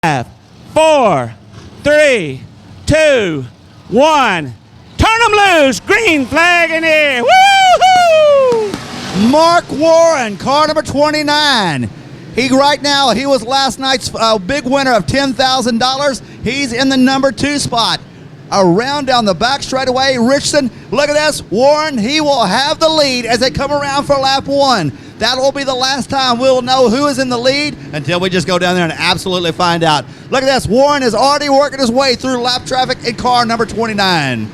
5, 4, 3, 2, 1. Turn them loose. Green flag in here. Woo-hoo! Mark Warren, car number 29. He was last night's big winner of $10,000. He's in the number 2 spot. Around down the back straightaway, Richardson, look at this. Warren, he will have the lead as they come around for lap 1. That will be the last time we'll know who is in the lead until we just go down there and absolutely find out. Look at this. Warren is already working his way through lap traffic in car number 29.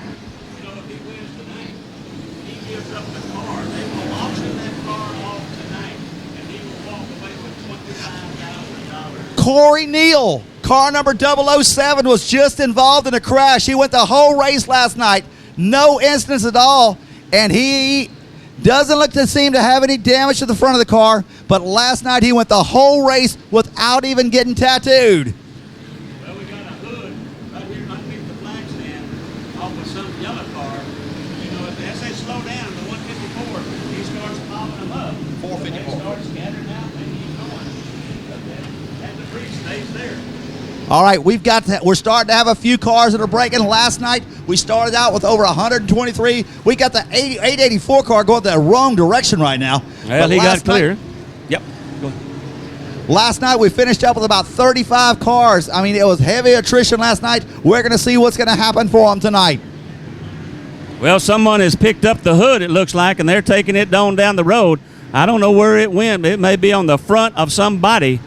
Corey Neal, car number 007, was just involved in a crash. He went the whole race last night. No incidents at all. And he doesn't look to seem to have any damage to the front of the car. But last night he went the whole race without even getting tattooed. Well, we got a hood right here underneath the flag stand off of some yellow car. You know, as they slow down to 154, he starts popping them up. 454. They start scattering out and keep going. That debris stays there. All right, we're starting to have a few cars that are breaking. Last night, we started out with over 123. We got the 884 car going the wrong direction right now. Well, he got clear. Yep. Last night, we finished up with about 35 cars. I mean, it was heavy attrition last night. We're going to see what's going to happen for them tonight. Well, someone has picked up the hood, it looks like, and they're taking it down the road. I don't know where it went. It may be on the front of somebody.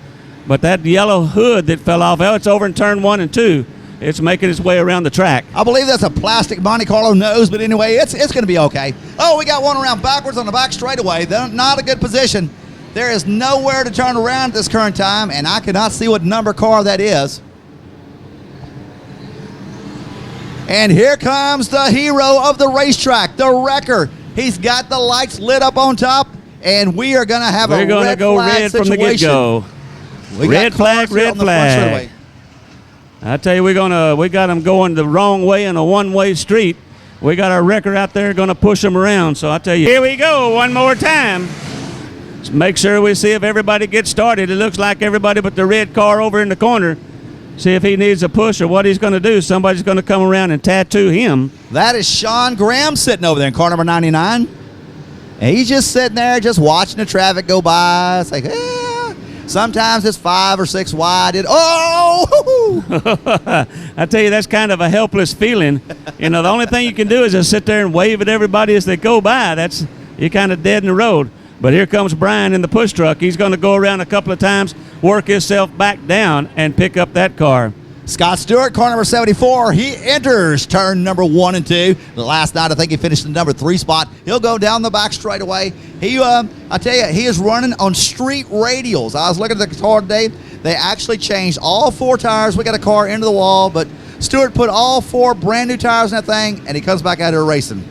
But that yellow hood that fell off, it's over in turn 1 and 2. It's making its way around the track. I believe that's a plastic Monte Carlo nose, but anyway, it's going to be okay. Oh, we got one around backwards on the back straightaway. Not a good position. There is nowhere to turn around at this current time, and I cannot see what number car that is. And here comes the hero of the racetrack, the wrecker. He's got the lights lit up on top, and we are going to have We're going to go red situation. from the get-go. Red flag. I tell you, we got them going the wrong way in a one-way street. We got our wrecker out there going to push them around. So I tell you, here we go one more time. Let's make sure we see if everybody gets started. It looks like everybody but the red car over in the corner. See if he needs a push or what he's going to do. Somebody's going to come around and tattoo him. That is Shawn Graham sitting over there in car number 99. And he's just sitting there just watching the traffic go by. It's like, sometimes it's 5 or 6 wide. I tell you, that's kind of a helpless feeling. You know, the only thing you can do is just sit there and wave at everybody as they go by. You're kind of dead in the road. But here comes Brian in the push truck. He's going to go around a couple of times, work himself back down, and pick up that car. Scott Stewart, car number 74, he enters turn number 1 and 2. Last night, I think he finished in the number 3 spot. He'll go down the back straightaway. I tell you, he is running on street radials. I was looking at the car today. They actually changed all 4 tires. We got a car into the wall, but Stewart put all 4 brand new tires in that thing, and he comes back out here racing.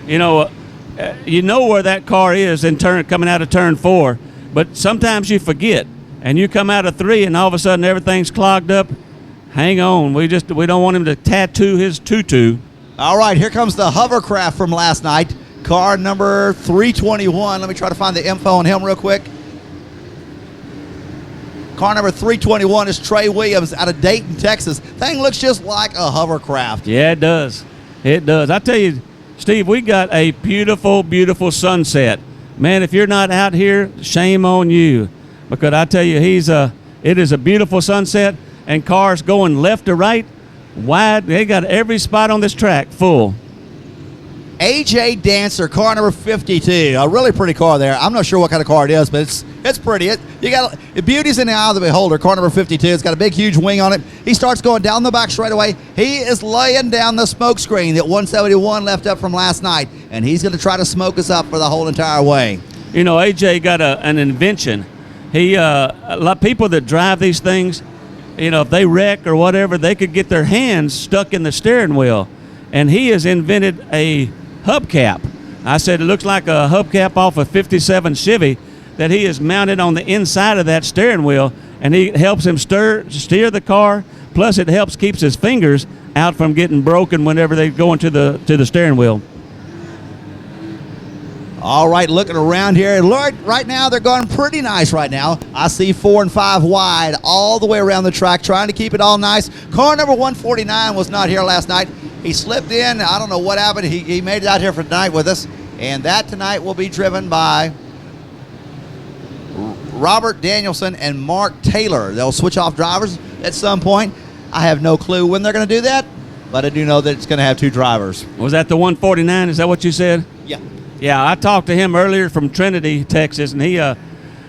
You know where that car is coming out of turn 4, but sometimes you forget, and you come out of 3, and all of a sudden everything's clogged up. Hang on, we don't want him to tattoo his tutu. All right, here comes the hovercraft from last night, car number 321. Let me try to find the info on him real quick. Car number 321 is Trey Williams out of Dayton, Texas. Thing looks just like a hovercraft. Yeah, it does. It does. I tell you, Steve, we got a beautiful, beautiful sunset. Man, if you're not out here, shame on you. Because I tell you, it is a beautiful sunset. And cars going left to right, wide. They got every spot on this track full. AJ Dancer, car number 52. A really pretty car there. I'm not sure what kind of car it is, but it's pretty. The beauty's in the eye of the beholder. Car number 52. It's got a big, huge wing on it. He starts going down the back straightaway. He is laying down the smoke screen that 171 left up from last night, and he's going to try to smoke us up for the whole entire way. You know, AJ got an invention. A lot of people that drive these things, you know, if they wreck or whatever, they could get their hands stuck in the steering wheel. And he has invented a hubcap. I said it looks like a hubcap off a 57 Chevy that he has mounted on the inside of that steering wheel, and he helps him steer the car. Plus, it keeps his fingers out from getting broken whenever they go into the steering wheel. All right, looking around here. Look, right now they're going pretty nice right now. I see 4 and 5 wide all the way around the track, trying to keep it all nice. Car number 149 was not here last night. He slipped in. I don't know what happened. He made it out here for tonight with us. And that tonight will be driven by Robert Danielson and Mark Taylor. They'll switch off drivers at some point. I have no clue when they're going to do that, but I do know that it's going to have 2 drivers. Was that the 149? Is that what you said? Yeah. Yeah, I talked to him earlier from Trinity, Texas, and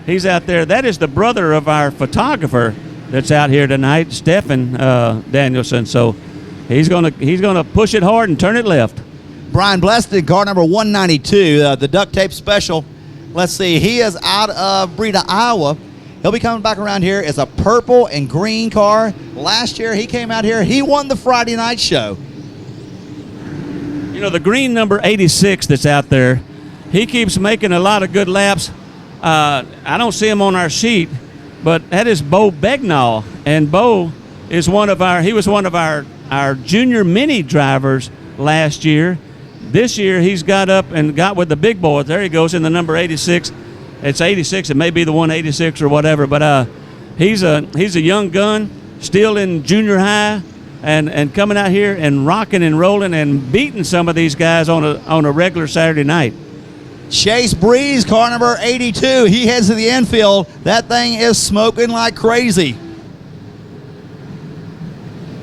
he's out there. That is the brother of our photographer that's out here tonight, Stephen Danielson. So he's gonna push it hard and turn it left. Brian Blessed, car number 192, the duct tape special. Let's see, he is out of Breda, Iowa. He'll be coming back around here. It's a purple and green car. Last year he came out here. He won the Friday night show. You know, the green number 86 that's out there, he keeps making a lot of good laps. I don't see him on our sheet, but that is Bo Begnall. And Bo is he was one of our junior mini drivers last year. This year he's got up and got with the big boys. There he goes in the number 86. It's 86. It may be the 186 or whatever, but he's a young gun, still in junior high. And coming out here and rocking and rolling and beating some of these guys on a regular Saturday night. Chase Breeze, car number 82. He heads to the infield. That thing is smoking like crazy.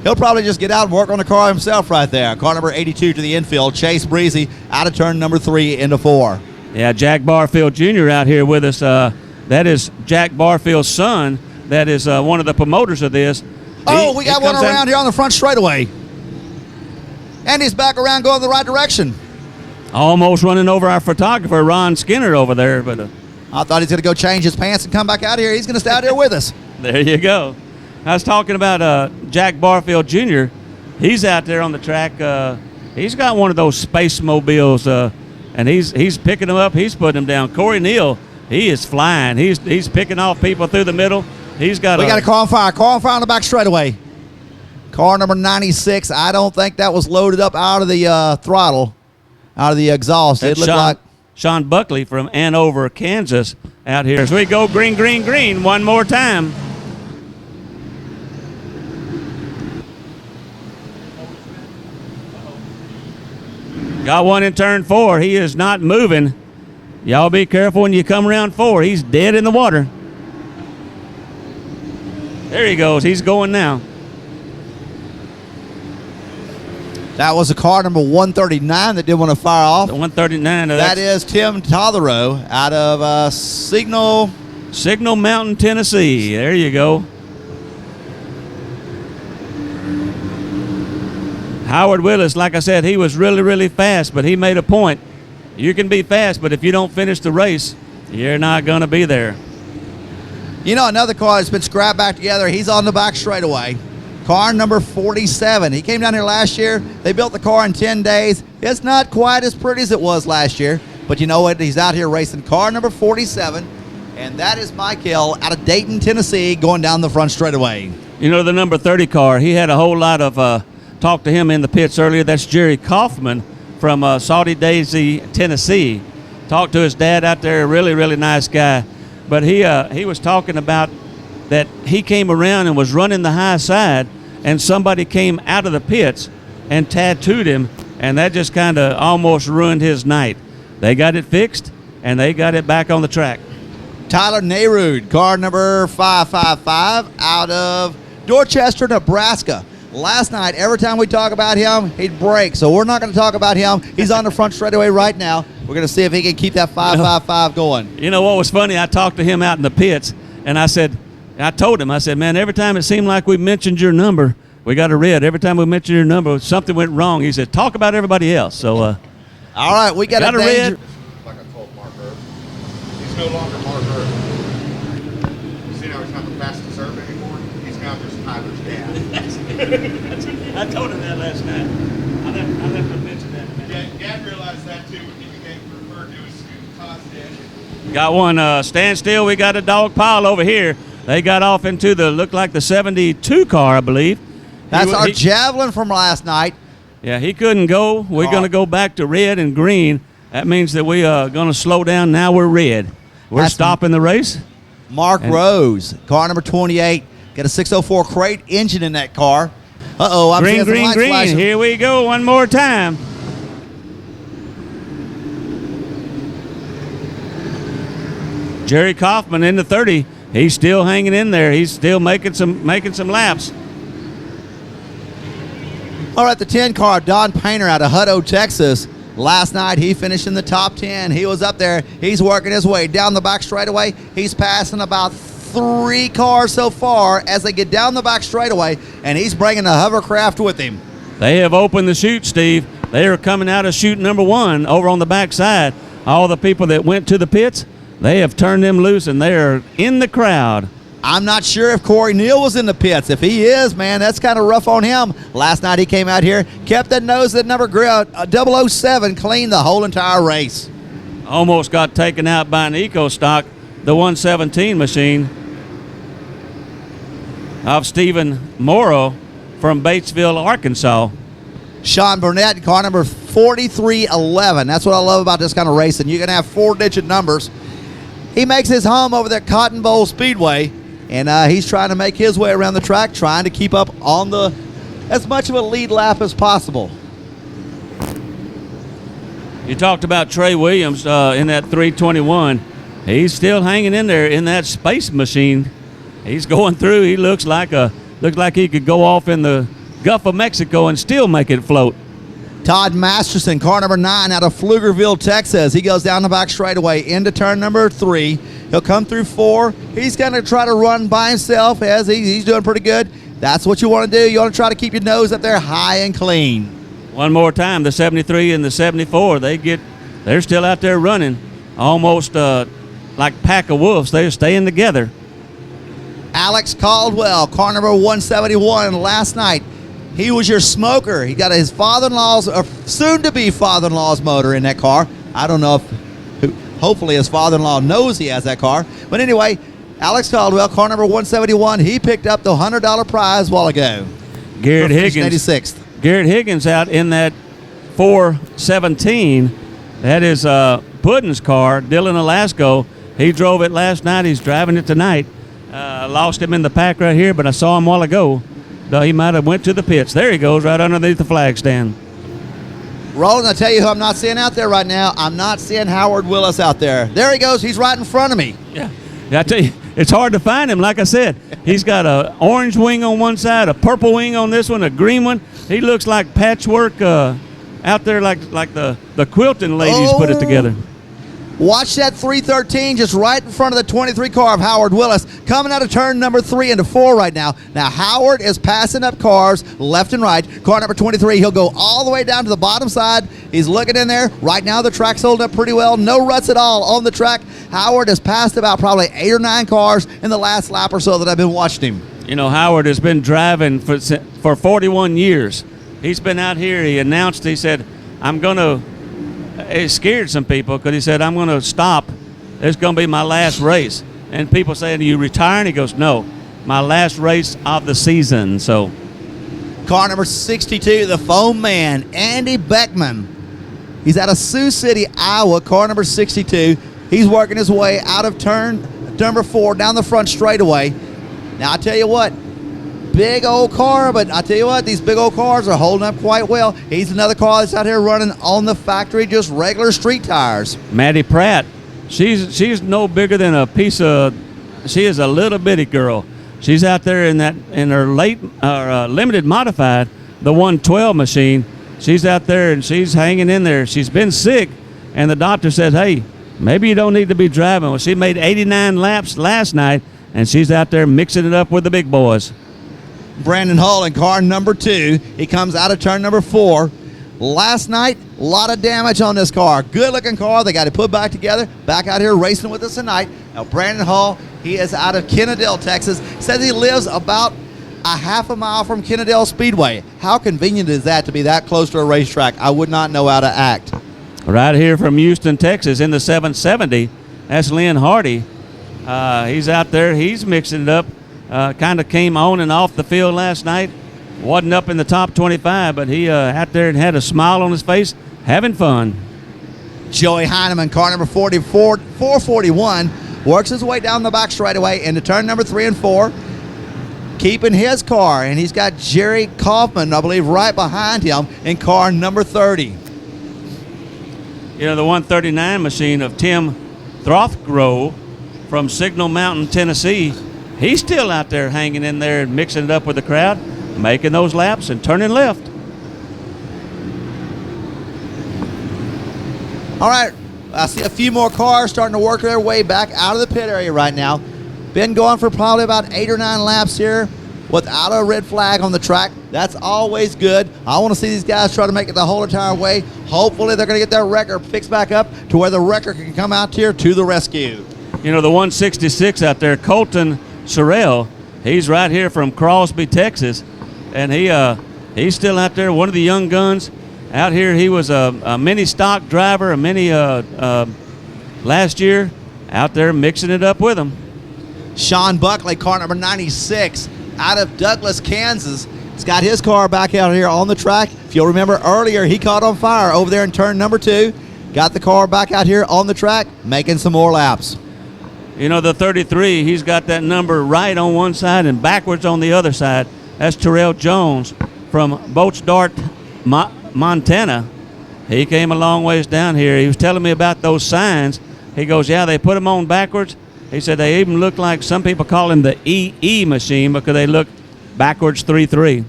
He'll probably just get out and work on the car himself right there. Car number 82 to the infield. Chase Breezy out of turn number 3 into 4. Yeah, Jack Barfield Jr. out here with us. That is Jack Barfield's son. That is one of the promoters of this. Oh, we got one around here on the front straightaway. And he's back around going the right direction. Almost running over our photographer, Ron Skinner, over there. But I thought he's going to go change his pants and come back out here. He's going to stay out here with us. There you go. I was talking about Jack Barfield Jr. He's out there on the track. He's got one of those space mobiles, and he's picking them up. He's putting them down. Corey Neal, he is flying. He's picking off people through the middle. We got a car on fire. Car on fire on the back straightaway. Car number 96. I don't think that was loaded up out of the throttle, out of the exhaust. It looked like Sean Buckley from Andover, Kansas, out here. As we go green, green, green one more time. Got one in turn 4. He is not moving. Y'all be careful when you come around 4. He's dead in the water. There he goes. He's going now. That was a car number 139 that did want to fire off. The 139. That is Tim Totherow out of Signal Mountain, Tennessee. There you go. Howard Willis, like I said, he was really, really fast, but he made a point. You can be fast, but if you don't finish the race, you're not going to be there. You know, another car that's been scrapped back together, he's on the back straightaway. Car number 47. He came down here last year. They built the car in 10 days. It's not quite as pretty as it was last year, but you know what? He's out here racing car number 47, and that is Mike Hill out of Dayton, Tennessee, going down the front straightaway. You know, the number 30 car, he had a whole lot of talk to him in the pits earlier. That's Jerry Kaufman from Saudi Daisy, Tennessee. Talked to his dad out there, really, really nice guy. But he was talking about that he came around and was running the high side, and somebody came out of the pits and tattooed him, and that just kind of almost ruined his night. They got it fixed, and they got it back on the track. Tyler Nayrud, car number 555 out of Dorchester, Nebraska. Last night, every time we talk about him, he'd break. So we're not going to talk about him. He's on the front straightaway right now. We're going to see if he can keep that 555 going. You know what was funny? I talked to him out in the pits, and I told him, man, every time it seemed like we mentioned your number, we got a red. Every time we mentioned your number, something went wrong. He said, talk about everybody else. So, all right, we got a red. Like I told Mark Erb, he's no longer Mark Erb. You see now he's not the fastest Erb anymore? He's now just Tyler's dad. I told him that last night. I'll have to mention that. Dad realized that too when he became referred to as Todd's dad. Got one standstill. We got a dog pile over here. They got off into looked like the 72 car, I believe. That's our Javelin from last night. Yeah, he couldn't go. We're going to go back to red and green. That means that we are going to slow down. Now we're red. We're That's stopping the race. Mark Rose, car number 28. Got a 604 crate engine in that car. Uh-oh, I'm seeing some Green, lights green. flashing. Here we go one more time. Jerry Kaufman in the 30. He's still hanging in there. He's still making some laps. All right, the 10 car, Don Painter out of Hutto, Texas. Last night, he finished in the top 10. He was up there. He's working his way down the back straightaway. He's passing about 3 cars so far as they get down the back straightaway, and he's bringing the hovercraft with him. They have opened the chute, Steve. They are coming out of chute number 1 over on the backside. All the people that went to the pits, they have turned them loose, and they are in the crowd. I'm not sure if Corey Neal was in the pits. If he is, man, that's kind of rough on him. Last night he came out here, kept that nose, that number 007, clean the whole entire race. Almost got taken out by an Eco Stock, the 117 machine of Stephen Morrow from Batesville, Arkansas. Sean Burnett, car number 4311. That's what I love about this kind of racing. You can have 4-digit numbers. He makes his home over there at Cotton Bowl Speedway, and he's trying to make his way around the track, trying to keep up on as much of a lead lap as possible. You talked about Trey Williams in that 321. He's still hanging in there in that space machine. He's going through. He looks like he could go off in the Gulf of Mexico and still make it float. Todd Masterson, car number 9 out of Pflugerville, Texas. He goes down the back straightaway into turn number 3. He'll come through 4. He's going to try to run by himself as he's doing pretty good. That's what you want to do. You want to try to keep your nose up there high and clean. One more time, the 73 and the 74, they're still out there running, almost like pack of wolves. They're staying together. Alex Caldwell, car number 171, last night. He was your smoker. He got his father-in-law's, or soon-to-be father-in-law's motor in that car. I don't know hopefully his father-in-law knows he has that car. But anyway, Alex Caldwell, car number 171, he picked up the $100 prize a while ago. Garrett Higgins. 86th. Garrett Higgins out in that 417. That is Puddin's car, Dylan Alasco. He drove it last night. He's driving it tonight. Lost him in the pack right here, but I saw him a while ago. He might have went to the pits. There he goes, right underneath the flag stand. Roland, I tell you who I'm not seeing out there right now. I'm not seeing Howard Willis out there. There he goes. He's right in front of me. Yeah, I tell you, it's hard to find him. Like I said, he's got an orange wing on one side, a purple wing on this one, a green one. He looks like patchwork out there, like the quilting ladies put it together. Watch that 313 just right in front of the 23 car of Howard Willis, coming out of turn number 3 into 4 right now. Now, Howard is passing up cars left and right. Car number 23, he'll go all the way down to the bottom side. He's looking in there. Right now, the track's holding up pretty well. No ruts at all on the track. Howard has passed about probably 8 or 9 cars in the last lap or so that I've been watching him. You know, Howard has been driving for 41 years. He's been out here. He announced, he said, it scared some people because he said, I'm going to stop. It's going to be my last race. And people saying, are you retiring? He goes, no, my last race of the season. So, car number 62, the foam man, Andy Beckman. He's out of Sioux City, Iowa, car number 62. He's working his way out of turn number 4 down the front straightaway. Now, I tell you what, big old car, but I tell you what, these big old cars are holding up quite well. He's another car that's out here running on the factory, just regular street tires. Maddie Pratt, she's no bigger than a piece of. She is a little bitty girl. She's out there in her limited modified, the 112 machine. She's out there and she's hanging in there. She's been sick, and the doctor said, "Hey, maybe you don't need to be driving." Well, she made 89 laps last night, and she's out there mixing it up with the big boys. Brandon Hull in car number 2. He comes out of turn number 4. Last night, a lot of damage on this car. Good looking car. They got it put back together. Back out here racing with us tonight. Now, Brandon Hull, he is out of Kennedale, Texas. Says he lives about a half a mile from Kennedale Speedway. How convenient is that to be that close to a racetrack? I would not know how to act. Right here from Houston, Texas, in the 770, that's Lynn Hardy. He's out there. He's mixing it up. Kind of came on and off the field last night. Wasn't up in the top 25, but he out there and had a smile on his face, having fun. Joey Heineman, car number 441, works his way down the back straightaway into turn number 3 and 4, keeping his car, and he's got Jerry Kaufman, I believe, right behind him in car number 30. You know, the 139 machine of Tim Throthgrove from Signal Mountain, Tennessee, he's still out there hanging in there and mixing it up with the crowd, making those laps and turning left. All right, I see a few more cars starting to work their way back out of the pit area right now. Been going for probably about 8 or 9 laps here without a red flag on the track. That's always good. I want to see these guys try to make it the whole entire way. Hopefully they're going to get their record fixed back up to where the record can come out here to the rescue. You know, the 166 out there, Colton Sorrell, he's right here from Crosby, Texas, and he's still out there, one of the young guns out here. He was a mini stock driver, a mini last year, out there mixing it up with them. Sean Buckley, car number 96, out of Douglas, Kansas. He's got his car back out here on the track. If you'll remember earlier, he caught on fire over there in turn number 2. Got the car back out here on the track, making some more laps. You know, the 33, he's got that number right on one side and backwards on the other side. That's Tyrell Jones from Boats Dart, Montana. He came a long ways down here. He was telling me about those signs. He goes, yeah, they put them on backwards. He said they even look like, some people call him the EE machine because they look backwards 3-3.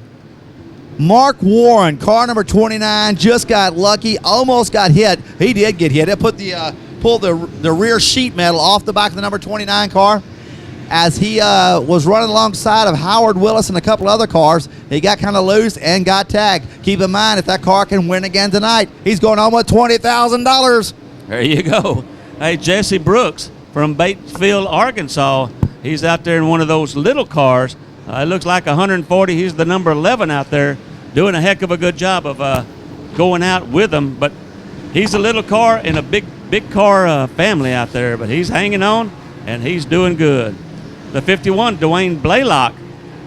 Mark Warren, car number 29, just got lucky, almost got hit. He did get hit. It put pulled the rear sheet metal off the back of the number 29 car. As he was running alongside of Howard Willis and a couple other cars, he got kind of loose and got tagged. Keep in mind, if that car can win again tonight, he's going home with $20,000. There you go. Hey, Jesse Brooks from Batesville, Arkansas, he's out there in one of those little cars. It looks like 140. He's the number 11 out there, doing a heck of a good job of going out with them. But he's a little car in a big car family out there, but he's hanging on, and he's doing good. The 51, Dwayne Blaylock,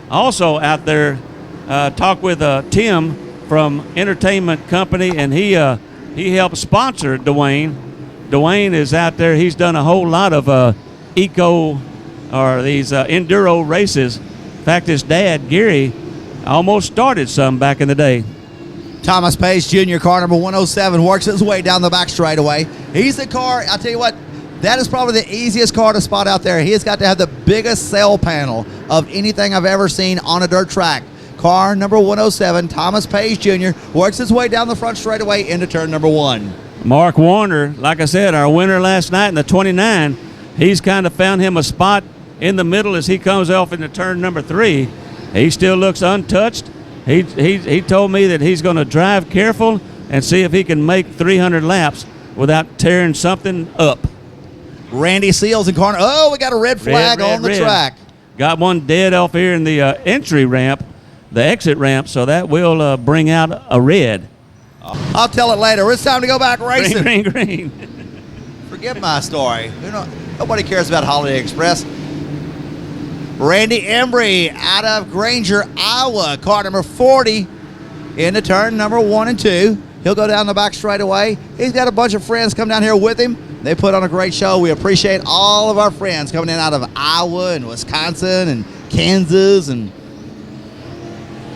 also out there, talked with Tim from Entertainment Company, and he helped sponsor Dwayne. Dwayne is out there. He's done a whole lot of enduro races. In fact, his dad, Gary, almost started some back in the day. Thomas Page Jr., car number 107, works his way down the back straightaway. He's the car, I'll tell you what, that is probably the easiest car to spot out there. He has got to have the biggest sail panel of anything I've ever seen on a dirt track. Car number 107, Thomas Page Jr., works his way down the front straightaway into turn number 1. Mark Warner, like I said, our winner last night in the 29, he's kind of found him a spot in the middle as he comes off into turn number 3. He still looks untouched. He told me that he's going to drive careful and see if he can make 300 laps without tearing something up. Randy Seals in corner. Oh, we got a red flag on the track. Got one dead off here in the entry ramp, the exit ramp, so that will bring out a red. I'll tell it later. It's time to go back racing. Green. Forget my story. Nobody cares about Holiday Express. Randy Embry out of Granger, Iowa, car number 40 into turn number 1 and 2. He'll go down the back straightaway. He's got a bunch of friends come down here with him. They put on a great show. We appreciate all of our friends coming in out of Iowa and Wisconsin and Kansas. And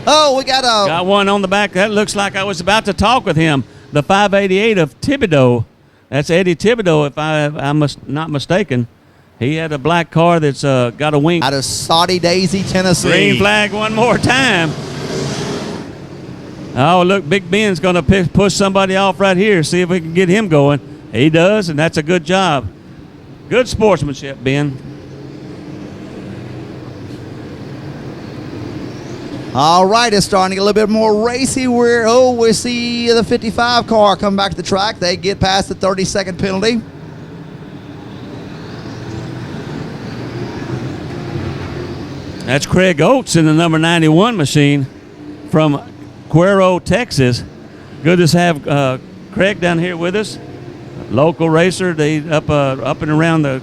oh, we got one on the back. That looks like I was about to talk with him. The 588 of Thibodeau. That's Eddie Thibodeau, if I'm not mistaken. He had a black car that's got a wing. Out of Saudi Daisy, Tennessee. Green flag one more time. Oh, look, Big Ben's going to push somebody off right here, see if we can get him going. He does, and that's a good job. Good sportsmanship, Ben. All right, it's starting to get a little bit more racy. We see the 55 car come back to the track. They get past the 30-second penalty. That's Craig Oates in the number 91 machine from Cuero, Texas. Good to have Craig down here with us. Local racer, they up and around the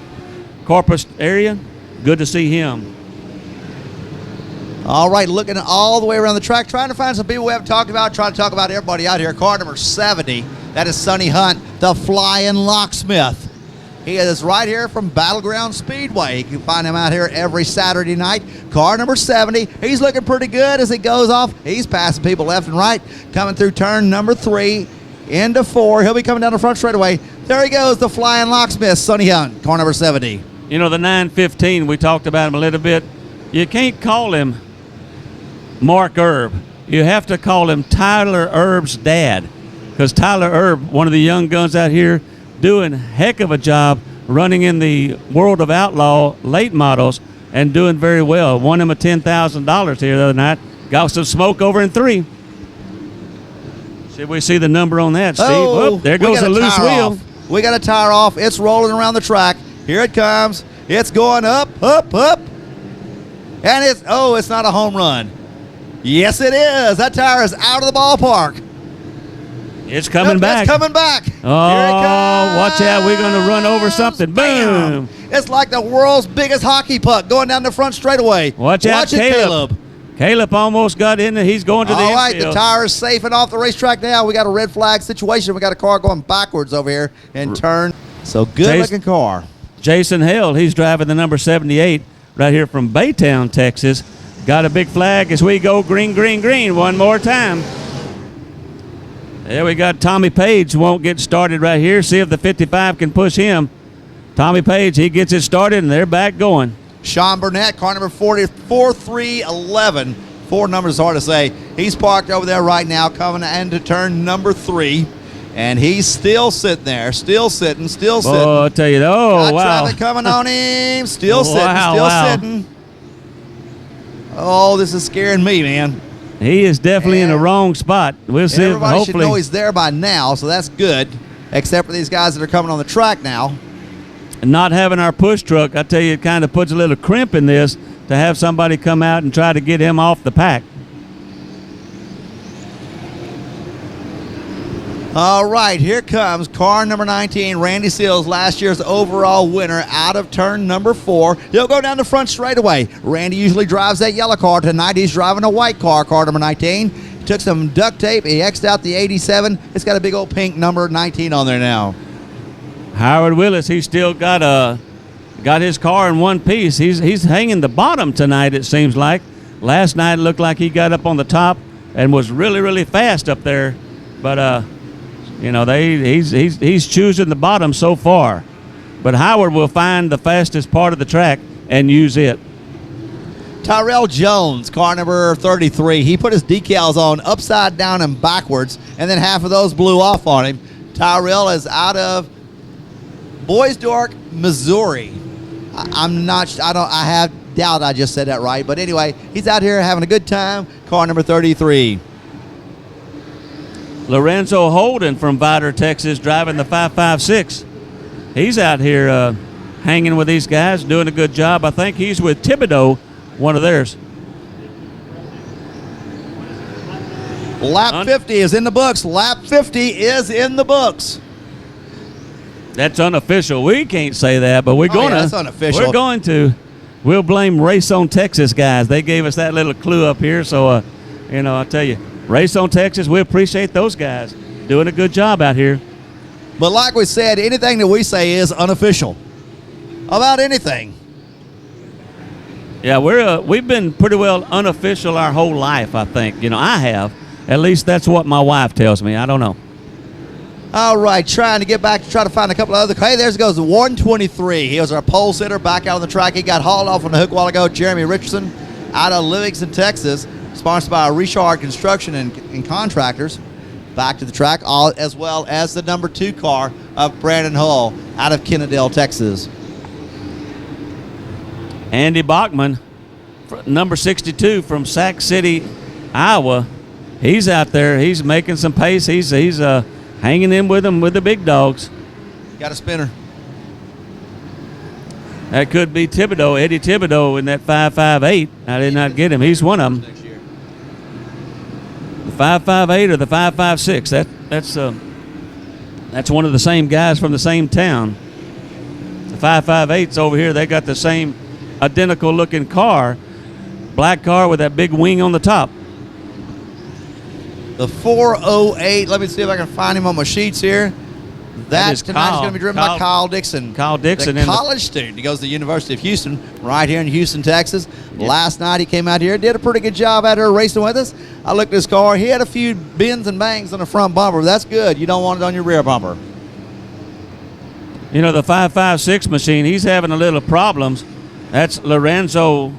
Corpus area. Good to see him. All right, looking all the way around the track, trying to find some people we haven't talked about, trying to talk about everybody out here. Car number 70, that is Sonny Hunt, the Flying Locksmith. He is right here from Battleground Speedway. You can find him out here every Saturday night. Car number 70. He's looking pretty good as he goes off. He's passing people left and right. Coming through turn number 3 into 4. He'll be coming down the front straightaway. There he goes, the Flying Locksmith, Sonny Hunt, car number 70. You know, the 915, we talked about him a little bit. You can't call him Mark Erb. You have to call him Tyler Erb's dad, because Tyler Erb, one of the young guns out here, doing a heck of a job running in the World of Outlaw late models and doing very well. Won him a $10,000 here the other night. Got some smoke over in 3. Should we see the number on that, Steve? Oh, there goes a loose wheel. We got a tire off. It's rolling around the track. Here it comes. It's going up, up, up. And it's not a home run. Yes, it is. That tire is out of the ballpark. It's coming back. It's coming back. Oh, here it comes. Watch out. We're going to run over something. Boom. It's like the world's biggest hockey puck going down the front straightaway. Watch out, Caleb. Caleb almost got in there. He's going to the infield. All right, infield. the tire is safe and off the racetrack now. We got a red flag situation. We got a car going backwards over here in turn. So good-looking car. Jason Hale, he's driving the number 78 right here from Baytown, Texas. Got a big flag as we go green, green, green one more time. There we got Tommy Page, won't get started right here. See if the 55 can push him. Tommy Page, he gets it started, and they're back going. Sean Burnett, car number 4311. 4 numbers hard to say. He's parked over there right now, coming into turn number 3. And he's still sitting there, still sitting. Oh, I'll tell you, got wow. traffic coming on him, still sitting. Oh, this is scaring me, man. He is definitely in the wrong spot. We'll see. Everybody should know he's there by now, so that's good, except for these guys that are coming on the track now. Not having our push truck, I tell you, it kind of puts a little crimp in this to have somebody come out and try to get him off the pack. All right, here comes car number 19, Randy Seals, last year's overall winner, out of turn number 4. He'll go down the front straightaway. Randy usually drives that yellow car. Tonight he's driving a white car, car number 19. Took some duct tape. He X'd out the 87. It's got a big old pink number 19 on there now. Howard Willis, he's still got his car in one piece. He's hanging the bottom tonight, it seems like. Last night it looked like he got up on the top and was really, really fast up there. But you know, he's choosing the bottom so far. But Howard will find the fastest part of the track and use it. Tyrell Jones, car number 33. He put his decals on upside down and backwards, and then half of those blew off on him. Tyrell is out of Boysdork, Missouri. I have doubt I just said that right. But anyway, he's out here having a good time. Car number 33. Lorenzo Holden from Vidor, Texas, driving the 556. He's out here hanging with these guys, doing a good job. I think he's with Thibodeau, one of theirs. Lap 50 is in the books. Lap 50 is in the books. That's unofficial. We can't say that, but we're going to. That's unofficial. We're going to. We'll blame Race on Texas guys. They gave us that little clue up here. So, you know, I'll tell you, Race on Texas, we appreciate those guys doing a good job out here. But like we said, anything that we say is unofficial. About anything. Yeah, we've been pretty well unofficial our whole life, I think. You know, I have. At least that's what my wife tells me. I don't know. All right, trying to get back to try to find a couple of other. Hey, there goes the 123. He was our pole sitter back out on the track. He got hauled off on the hook a while ago. Jeremy Richardson out of Livingston, Texas, sponsored by Richard Construction and Contractors. Back to the track, as well as the number 2 car of Brandon Hull out of Kennedale, Texas. Andy Bachman, number 62 from Sac City, Iowa. He's out there. He's making some pace. He's hanging in with them with the big dogs. Got a spinner. That could be Thibodeau, Eddie Thibodeau in that 558. I did not get him. He's one of them. The 558 or the 556. That's one of the same guys from the same town. The 558's over here. They got the same identical looking car, black car with that big wing on the top. The 408, let me see if I can find him on my sheets here. That is tonight is going to be driven by Kyle Dixon. Kyle Dixon. The college student. He goes to the University of Houston, right here in Houston, Texas. Yep. Last night he came out here, did a pretty good job out here racing with us. I looked at his car. He had a few bends and bangs on the front bumper. That's good. You don't want it on your rear bumper. You know, the 556 machine, he's having a little problems. That's Lorenzo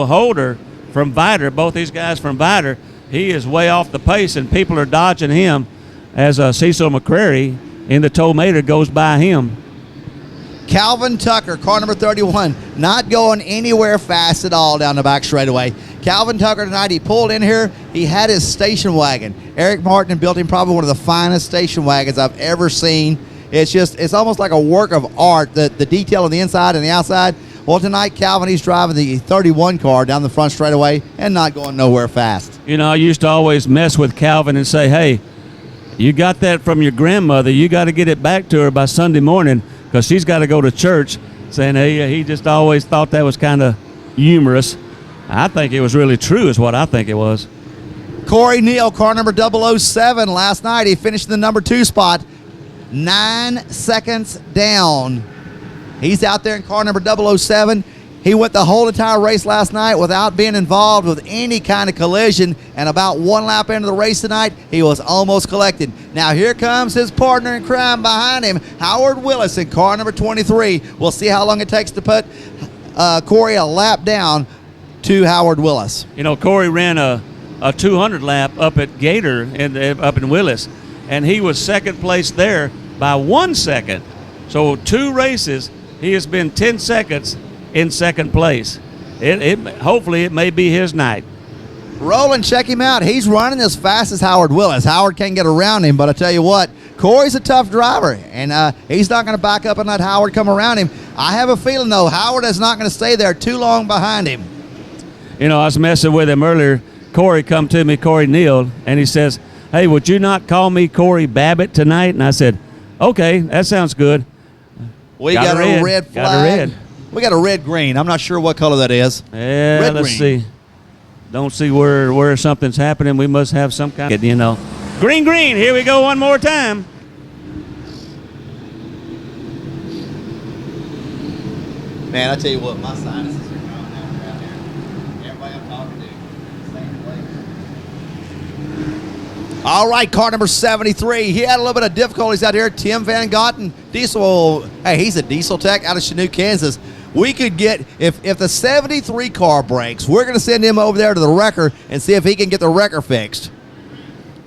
Holder from Vidor. Both these guys from Vidor. He is way off the pace, and people are dodging him as Cecil McCrary in the tow mater goes by him. Calvin Tucker, car number 31, not going anywhere fast at all down the back straightaway. Calvin Tucker tonight, he pulled in here. He had his station wagon. Eric Martin built him probably one of the finest station wagons I've ever seen. It's almost like a work of art, the detail on the inside and the outside. Well, tonight, Calvin, he's driving the 31 car down the front straightaway and not going nowhere fast. You know, I used to always mess with Calvin and say, hey, you got that from your grandmother. You got to get it back to her by Sunday morning because she's got to go to church. Saying, hey, he just always thought that was kind of humorous. I think it was really true is what I think it was. Corey Neal, car number 007, last night he finished in the number 2 spot. 9 seconds down. He's out there in car number 007. He went the whole entire race last night without being involved with any kind of collision, and about 1 lap into the race tonight, he was almost collected. Now here comes his partner in crime behind him, Howard Willis in car number 23. We'll see how long it takes to put Corey a lap down to Howard Willis. You know, Corey ran a 200 lap up at Gator up in Willis, and he was second place there by 1 second. So 2 races, he has been 10 seconds in second place. Hopefully it may be his night. Roland, check him out. He's running as fast as Howard Willis. Howard can't get around him, but I tell you what, Corey's a tough driver, and he's not going to back up and let Howard come around him. I have a feeling, though, Howard is not going to stay there too long behind him. You know, I was messing with him earlier. Corey come to me, Corey Neal, and he says, hey, would you not call me Corey Babbitt tonight? And I said, okay, that sounds good. We got a red flag. Got a red. We got a red-green. I'm not sure what color that is. Yeah, let's see. Don't see where something's happening. We must have some kind of, you know. Green, green. Here we go one more time. Man, I tell you what, my sinuses are going out here. Everybody I'm talking to, same place. All right, car number 73. He had a little bit of difficulties out here. Tim Van Gotten, diesel. Hey, he's a diesel tech out of Chanute, Kansas. We could get, if the 73 car breaks, we're going to send him over there to the wrecker and see if he can get the wrecker fixed.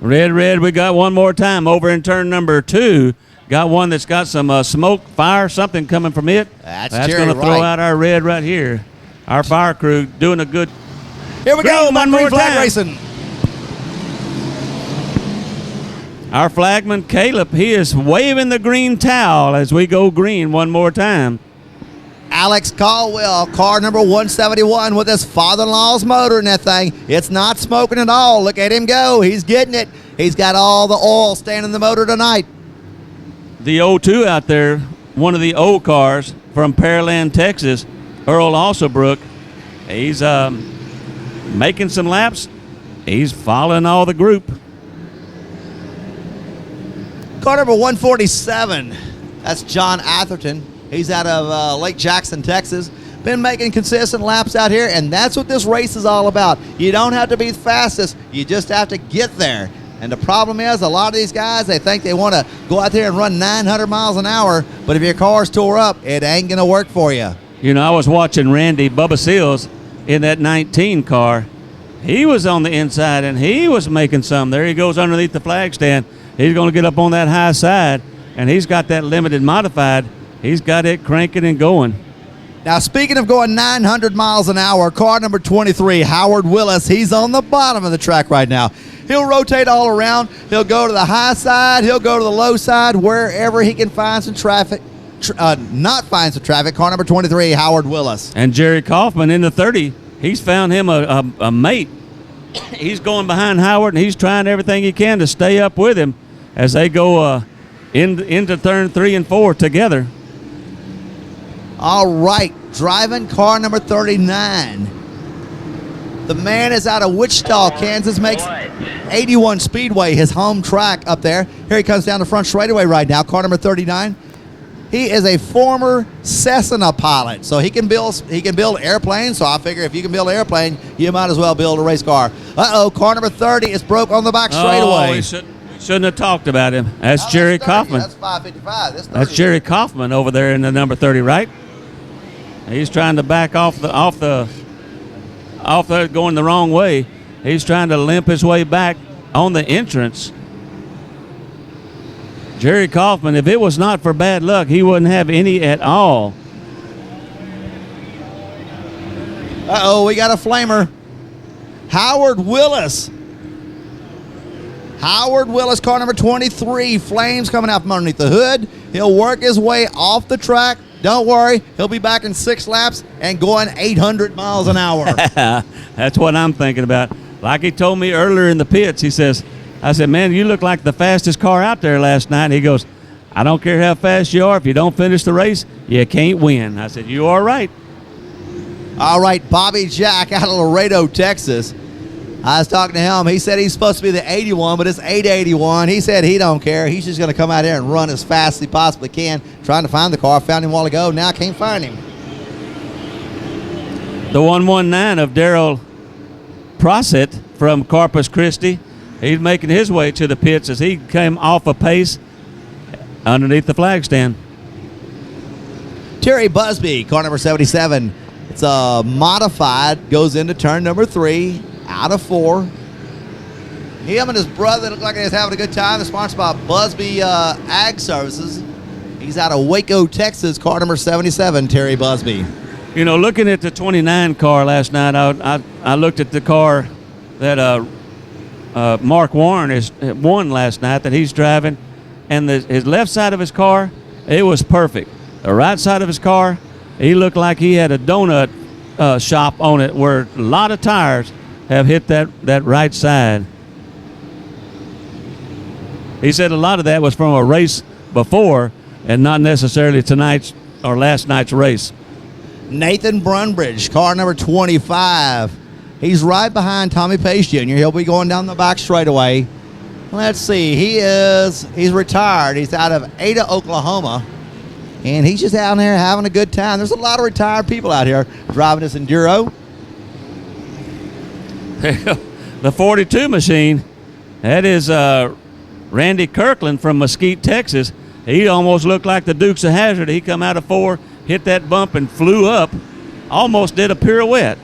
Red, we got one more time over in turn number 2. Got one that's got some smoke, fire, something coming from it. That's going to throw out our red right here. Our fire crew doing a good. Here we go, one more flag racing. Our flagman, Caleb, he is waving the green towel as we go green one more time. Alex Caldwell, car number 171 with his father-in-law's motor in that thing. It's not smoking at all. Look at him go. He's getting it. He's got all the oil staying in the motor tonight. The 02 out there, one of the old cars from Pearland, Texas, Earl Ossebrook. He's making some laps. He's following all the group. Car number 147, that's John Atherton. He's out of Lake Jackson, Texas. Been making consistent laps out here, and that's what this race is all about. You don't have to be the fastest. You just have to get there. And the problem is, a lot of these guys, they think they want to go out there and run 900 miles an hour, but if your car's tore up, it ain't going to work for you. You know, I was watching Randy Bubba Seals in that 19 car. He was on the inside, and he was making some. There he goes underneath the flag stand. He's going to get up on that high side, and he's got that limited modified. He's got it cranking and going. Now, speaking of going 900 miles an hour, car number 23, Howard Willis, he's on the bottom of the track right now. He'll rotate all around. He'll go to the high side. He'll go to the low side, wherever he can find some traffic. Not find some traffic. Car number 23, Howard Willis. And Jerry Kaufman in the 30, he's found him a mate. He's going behind Howard, and he's trying everything he can to stay up with him as they go into turn 3 and 4 together. All right, driving car number 39. The man is out of Wichita, Kansas, makes 81 Speedway his home track up there. Here he comes down the front straightaway right now, car number 39. He is a former Cessna pilot, so he can build airplanes. So I figure if you can build an airplane, you might as well build a race car. Uh-oh, car number 30 is broke on the back straightaway. Oh, we shouldn't have talked about him. That's Jerry Kaufman. That's 555. That's Jerry Kaufman over there in the number 30, right? He's trying to back off there going the wrong way. He's trying to limp his way back on the entrance. Jerry Kaufman, if it was not for bad luck, he wouldn't have any at all. Uh-oh, we got a flamer. Howard Willis. Howard Willis, car number 23. Flames coming out from underneath the hood. He'll work his way off the track. Don't worry, he'll be back in 6 laps and going 800 miles an hour. That's what I'm thinking about. Like he told me earlier in the pits, I said, man, you look like the fastest car out there last night. He goes, I don't care how fast you are. If you don't finish the race, you can't win. I said, you are right. All right, Bobby Jack out of Laredo, Texas. I was talking to him. He said he's supposed to be the 81, but it's 881. He said he don't care. He's just going to come out here and run as fast as he possibly can, trying to find the car. Found him a while ago. Now I can't find him. The 119 of Darrell Prossett from Corpus Christi. He's making his way to the pits as he came off a pace underneath the flag stand. Terry Busby, car number 77. It's a modified, goes into turn number 3, out of 4. Him and his brother look like they're having a good time. They're sponsored by Busby Ag Services. He's out of Waco, Texas, car number 77, Terry Busby. You know, looking at the 29 car last night, I looked at the car that Mark Warren won last night that he's driving, and his left side of his car, it was perfect. The right side of his car, he looked like he had a donut shop on it where a lot of tires have hit that right side. He said a lot of that was from a race before and not necessarily tonight's or last night's race. Nathan Brunbridge, car number 25. He's right behind Tommy Page Jr. He'll be going down the back straightaway. Let's see. He's retired. He's out of Ada, Oklahoma. And he's just out there having a good time. There's a lot of retired people out here driving this Enduro. The 42 machine, that is Randy Kirkland from Mesquite, Texas. He almost looked like the Dukes of Hazzard. He come out of 4, hit that bump and flew up, almost did a pirouette.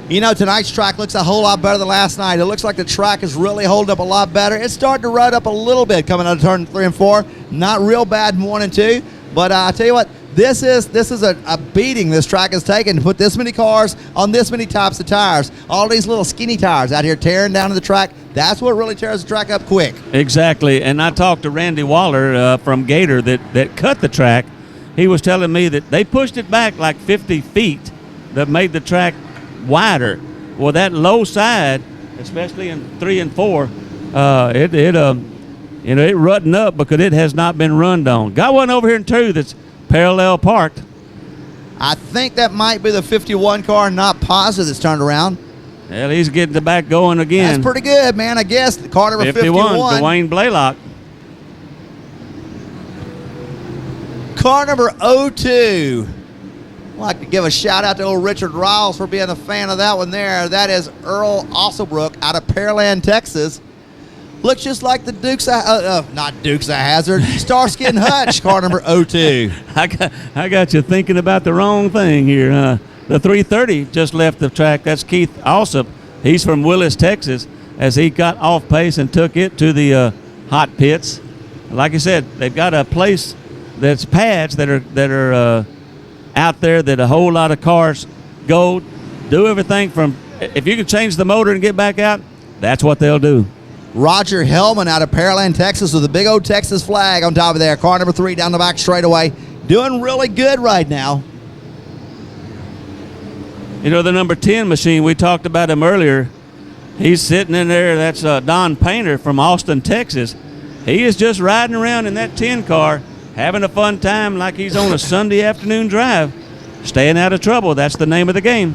You know, tonight's track looks a whole lot better than last night. It looks like the track is really holding up a lot better. It's starting to rut up a little bit coming out of turn 3 and 4. Not real bad in 1 and 2. But I tell you what, this is a beating this track has taken to put this many cars on this many types of tires. All these little skinny tires out here tearing down to the track. That's what really tears the track up quick. Exactly. And I talked to Randy Waller from Gator that cut the track. He was telling me that they pushed it back like 50 feet that made the track wider. Well, that low side, especially in 3 and 4, it rutting up because it has not been run on. Got one over here in 2 that's parallel parked. I think that might be the 51 car, not positive, that's turned around. Well, he's getting the back going again. That's pretty good, man. I guess the car number 51. Dwayne Blaylock. Car number 02. I'd like to give a shout out to old Richard Riles for being a fan of that one there. That is Earl Ossebrook out of Pearland, Texas. Looks just like the not Dukes of Hazzard, Starsky and Hutch, car number 02. I got you thinking about the wrong thing here. The 330 just left the track. That's Keith Alsop. He's from Willis, Texas, as he got off pace and took it to the hot pits. Like I said, they've got a place that's pads that are out there that a whole lot of cars go, do everything from, if you can change the motor and get back out, that's what they'll do. Roger Hellman out of Pearland, Texas with a big old Texas flag on top of there. Car number 3 down the back straightaway. Doing really good right now. You know, the number 10 machine, we talked about him earlier. He's sitting in there. That's Don Painter from Austin, Texas. He is just riding around in that 10 car, having a fun time like he's on a Sunday afternoon drive. Staying out of trouble. That's the name of the game.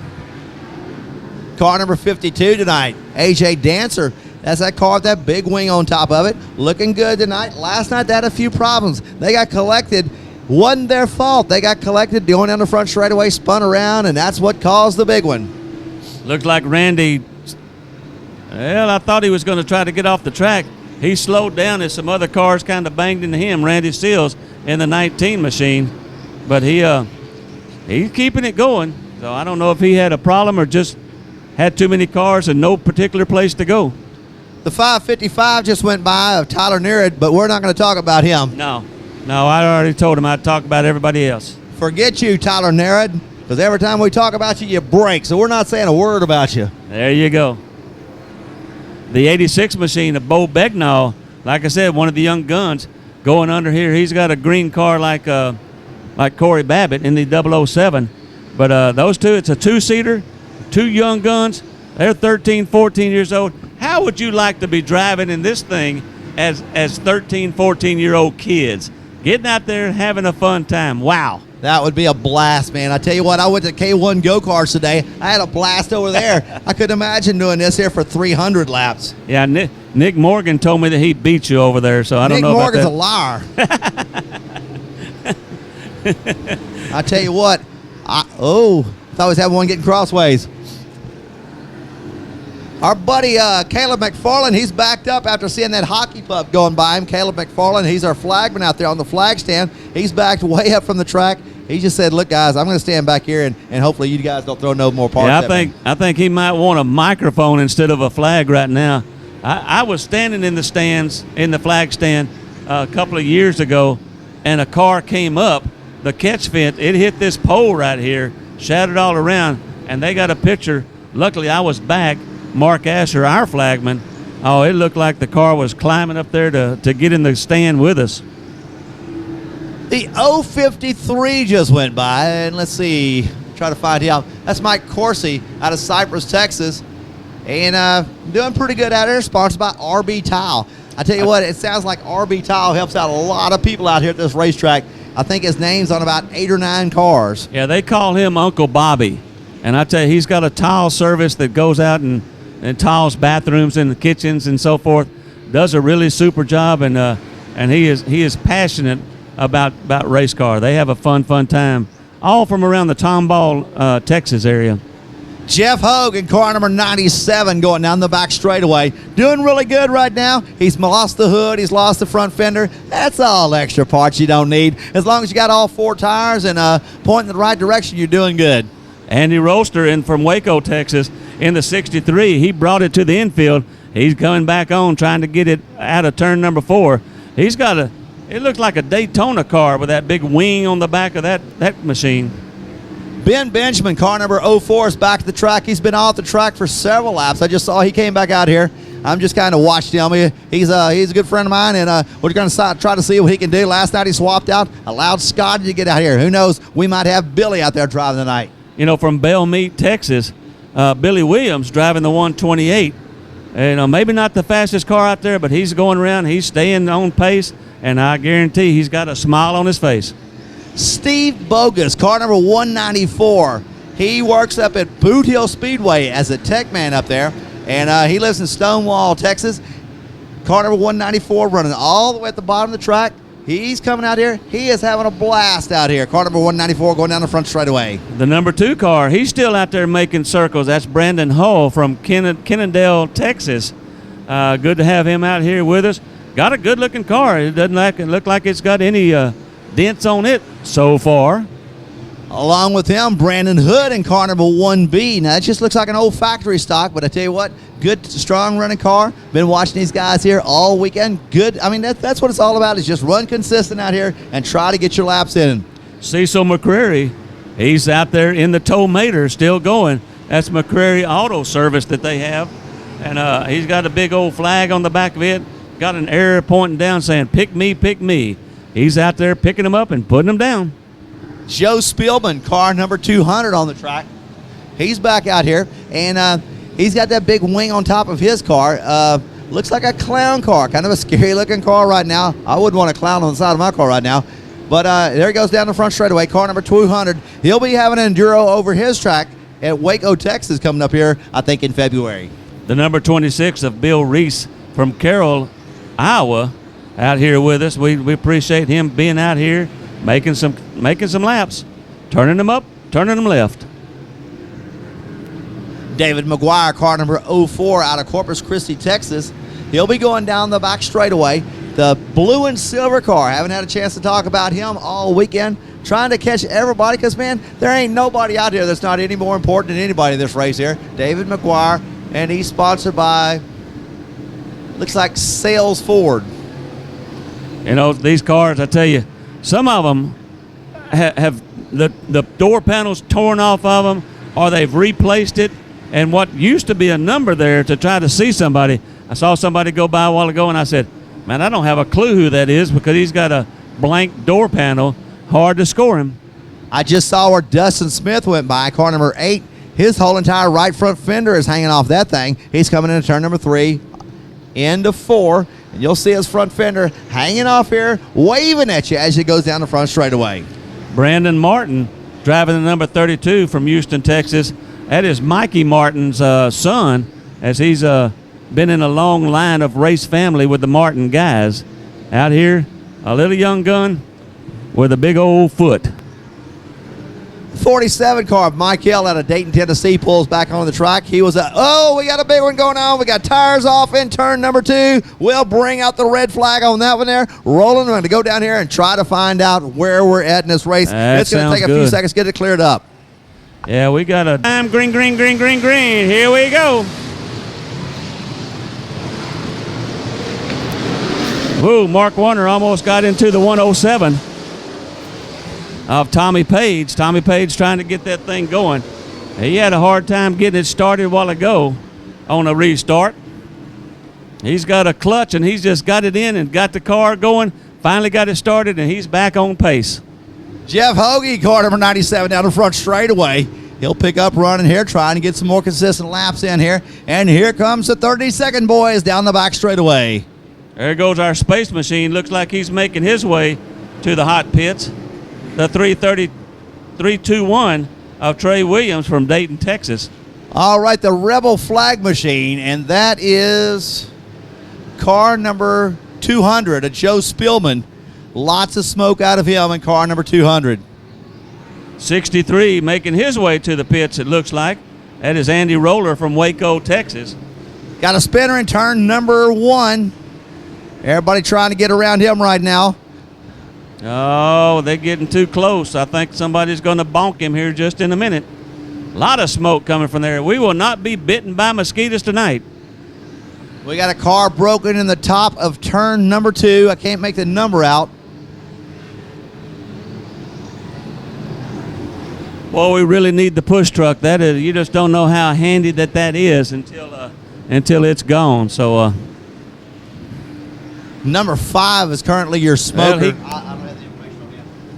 car number 52 tonight. AJ Dancer. That's that car with that big wing on top of it. Looking good tonight. Last night they had a few problems. They got collected. Wasn't their fault. They got collected going down the front straightaway, spun around, and that's what caused the big one. Looked like Randy, well, I thought he was going to try to get off the track. He slowed down as some other cars kind of banged into him, Randy Seals, in the 19 machine. But he's keeping it going. So I don't know if he had a problem or just had too many cars and no particular place to go. The 555 just went by of Tyler Nearad, but we're not going to talk about him. No, I already told him I'd talk about everybody else. Forget you, Tyler Nearad, because every time we talk about you, you break. So we're not saying a word about you. There you go. The 86 machine of Bo Begnall, like I said, one of the young guns going under here. He's got a green car like Corey Babbitt in the 007. But those two, it's a two-seater, two young guns. They're 13, 14 years old. How would you like to be driving in this thing as 13, 14-year-old kids? Getting out there and having a fun time. Wow. That would be a blast, man. I tell you what, I went to K1 go-karts today. I had a blast over there. I couldn't imagine doing this here for 300 laps. Yeah, Nick Morgan told me that he beat you over there, so I don't know about that. Nick Morgan's a liar. I tell you what, thought I was having one getting crossways. Our buddy Caleb McFarland, he's backed up after seeing that hockey puck going by him. Caleb McFarland, he's our flagman out there on the flag stand. He's backed way up from the track. He just said, look, guys, I'm going to stand back here, and hopefully you guys don't throw no more parts at me. I think he might want a microphone instead of a flag right now. I was standing in the stands, in the flag stand, a couple of years ago, and a car came up, the catch fence. It hit this pole right here, shattered all around, and they got a picture. Luckily, I was back. Mark Asher, our flagman, it looked like the car was climbing up there to get in the stand with us. The 053 just went by, and let's see, try to find him. That's Mike Corsi out of Cypress, Texas, and doing pretty good out there, sponsored by RB Tile. I tell you what, it sounds like RB Tile helps out a lot of people out here at this racetrack. I think his name's on about 8 or 9 cars. Yeah, they call him Uncle Bobby, and I tell you, he's got a tile service that goes out and tiles bathrooms and the kitchens and so forth. Does a really super job, and he is passionate about race car. They have a fun time, all from around the Tomball, Texas area. Jeff Hogue in car number 97 going down the back straightaway. Doing really good right now. He's lost the hood. He's lost the front fender. That's all extra parts you don't need. As long as you got all 4 tires and pointing in the right direction, you're doing good. Andy Roaster in from Waco, Texas, in the 63. He brought it to the infield. He's coming back on, trying to get it out of turn number 4. He's got it looks like a Daytona car with that big wing on the back of that machine. Ben Benjamin, car number 04, is back at the track. He's been off the track for several laps. I just saw he came back out here. I'm just kind of watching him. He's a good friend of mine, and we're going to try to see what he can do. Last night he swapped out, allowed Scotty to get out here. Who knows? We might have Billy out there driving tonight. You know, from Belle Meade, Texas, Billy Williams driving the 128. And maybe not the fastest car out there, but he's going around. He's staying on pace, and I guarantee he's got a smile on his face. Steve Bogus, car number 194. He works up at Boot Hill Speedway as a tech man up there, and he lives in Stonewall, Texas. Car number 194 running all the way at the bottom of the track. He's coming out here. He is having a blast out here. Car number 194 going down the front straightaway. The number 2 car, he's still out there making circles. That's Brandon Hull from Kennedale, Texas. Good to have him out here with us. Got a good-looking car. It doesn't look like it's got any dents on it so far. Along with him, Brandon Hood in car number 1B. Now, it just looks like an old factory stock, but I tell you what, good, strong running car. Been watching these guys here all weekend. Good. I mean, that's what it's all about, is just run consistent out here and try to get your laps in. Cecil McCreary, he's out there in the tow mater still going. That's McCreary Auto Service that they have. And he's got a big old flag on the back of it. Got an arrow pointing down saying, pick me, pick me. He's out there picking them up and putting them down. Joe Spielman, car number 200 on the track. He's back out here, and he's got that big wing on top of his car. Looks like a clown car, kind of a scary-looking car right now. I wouldn't want a clown on the side of my car right now. But there he goes down the front straightaway, car number 200. He'll be having an Enduro over his track at Waco, Texas, coming up here, I think, in February. The number 26 of Bill Reese from Carroll, Iowa, out here with us. We appreciate him being out here, making some laps, turning them up, turning them left. David Mcguire, car number 04 out of Corpus Christi, Texas. He'll be going down the back straightaway. The blue and silver car. Haven't had a chance to talk about him all weekend. Trying to catch everybody because, man, there ain't nobody out here that's not any more important than anybody in this race here. David Mcguire, and he's sponsored by, looks like Sales Ford. You know, these cars, I tell you, some of them have the door panels torn off of them, or they've replaced it. And what used to be a number there to try to see somebody, I saw somebody go by a while ago, and I said, man, I don't have a clue who that is because he's got a blank door panel. Hard to score him. I just saw where Dustin Smith went by, car number 8. His whole entire right front fender is hanging off that thing. He's coming into turn number 3, into 4, and you'll see his front fender hanging off here, waving at you as he goes down the front straightaway. Brandon Martin driving the number 32 from Houston, Texas. That is Mikey Martin's son, as he's been in a long line of race family with the Martin guys. Out here, a little young gun with a big old foot. 47 car of Mike Hill out of Dayton, Tennessee pulls back on the track. He was we got a big one going on. We got tires off in turn number 2. We'll bring out the red flag on that one there. Rolling, we're going to go down here and try to find out where we're at in this race. It's going to take a few seconds to get it cleared up. Yeah, we got a time. Green. Here we go. Woo, Mark Warner almost got into the 107 of Tommy Page. Tommy Page trying to get that thing going. He had a hard time getting it started a while ago on a restart. He's got a clutch, and he's just got it in and got the car going, finally got it started, and he's back on pace. Jeff Hoagie, car number 97 down the front straightaway. He'll pick up running here, trying to get some more consistent laps in here. And here comes the 32nd boys down the back straightaway. There goes our space machine. Looks like he's making his way to the hot pits. The 321 of Trey Williams from Dayton, Texas. All right, the Rebel flag machine, and that is car number 200, a Joe Spielman. Lots of smoke out of him in car number 200. 63 making his way to the pits, it looks like. That is Andy Roller from Waco, Texas. Got a spinner in turn number 1. Everybody trying to get around him right now. Oh, they're getting too close. I think somebody's going to bonk him here just in a minute. A lot of smoke coming from there. We will not be bitten by mosquitoes tonight. We got a car broken in the top of turn number 2. I can't make the number out. Well, we really need the push truck. That is, you just don't know how handy that is until it's gone. So, number 5 is currently your smoker. Well,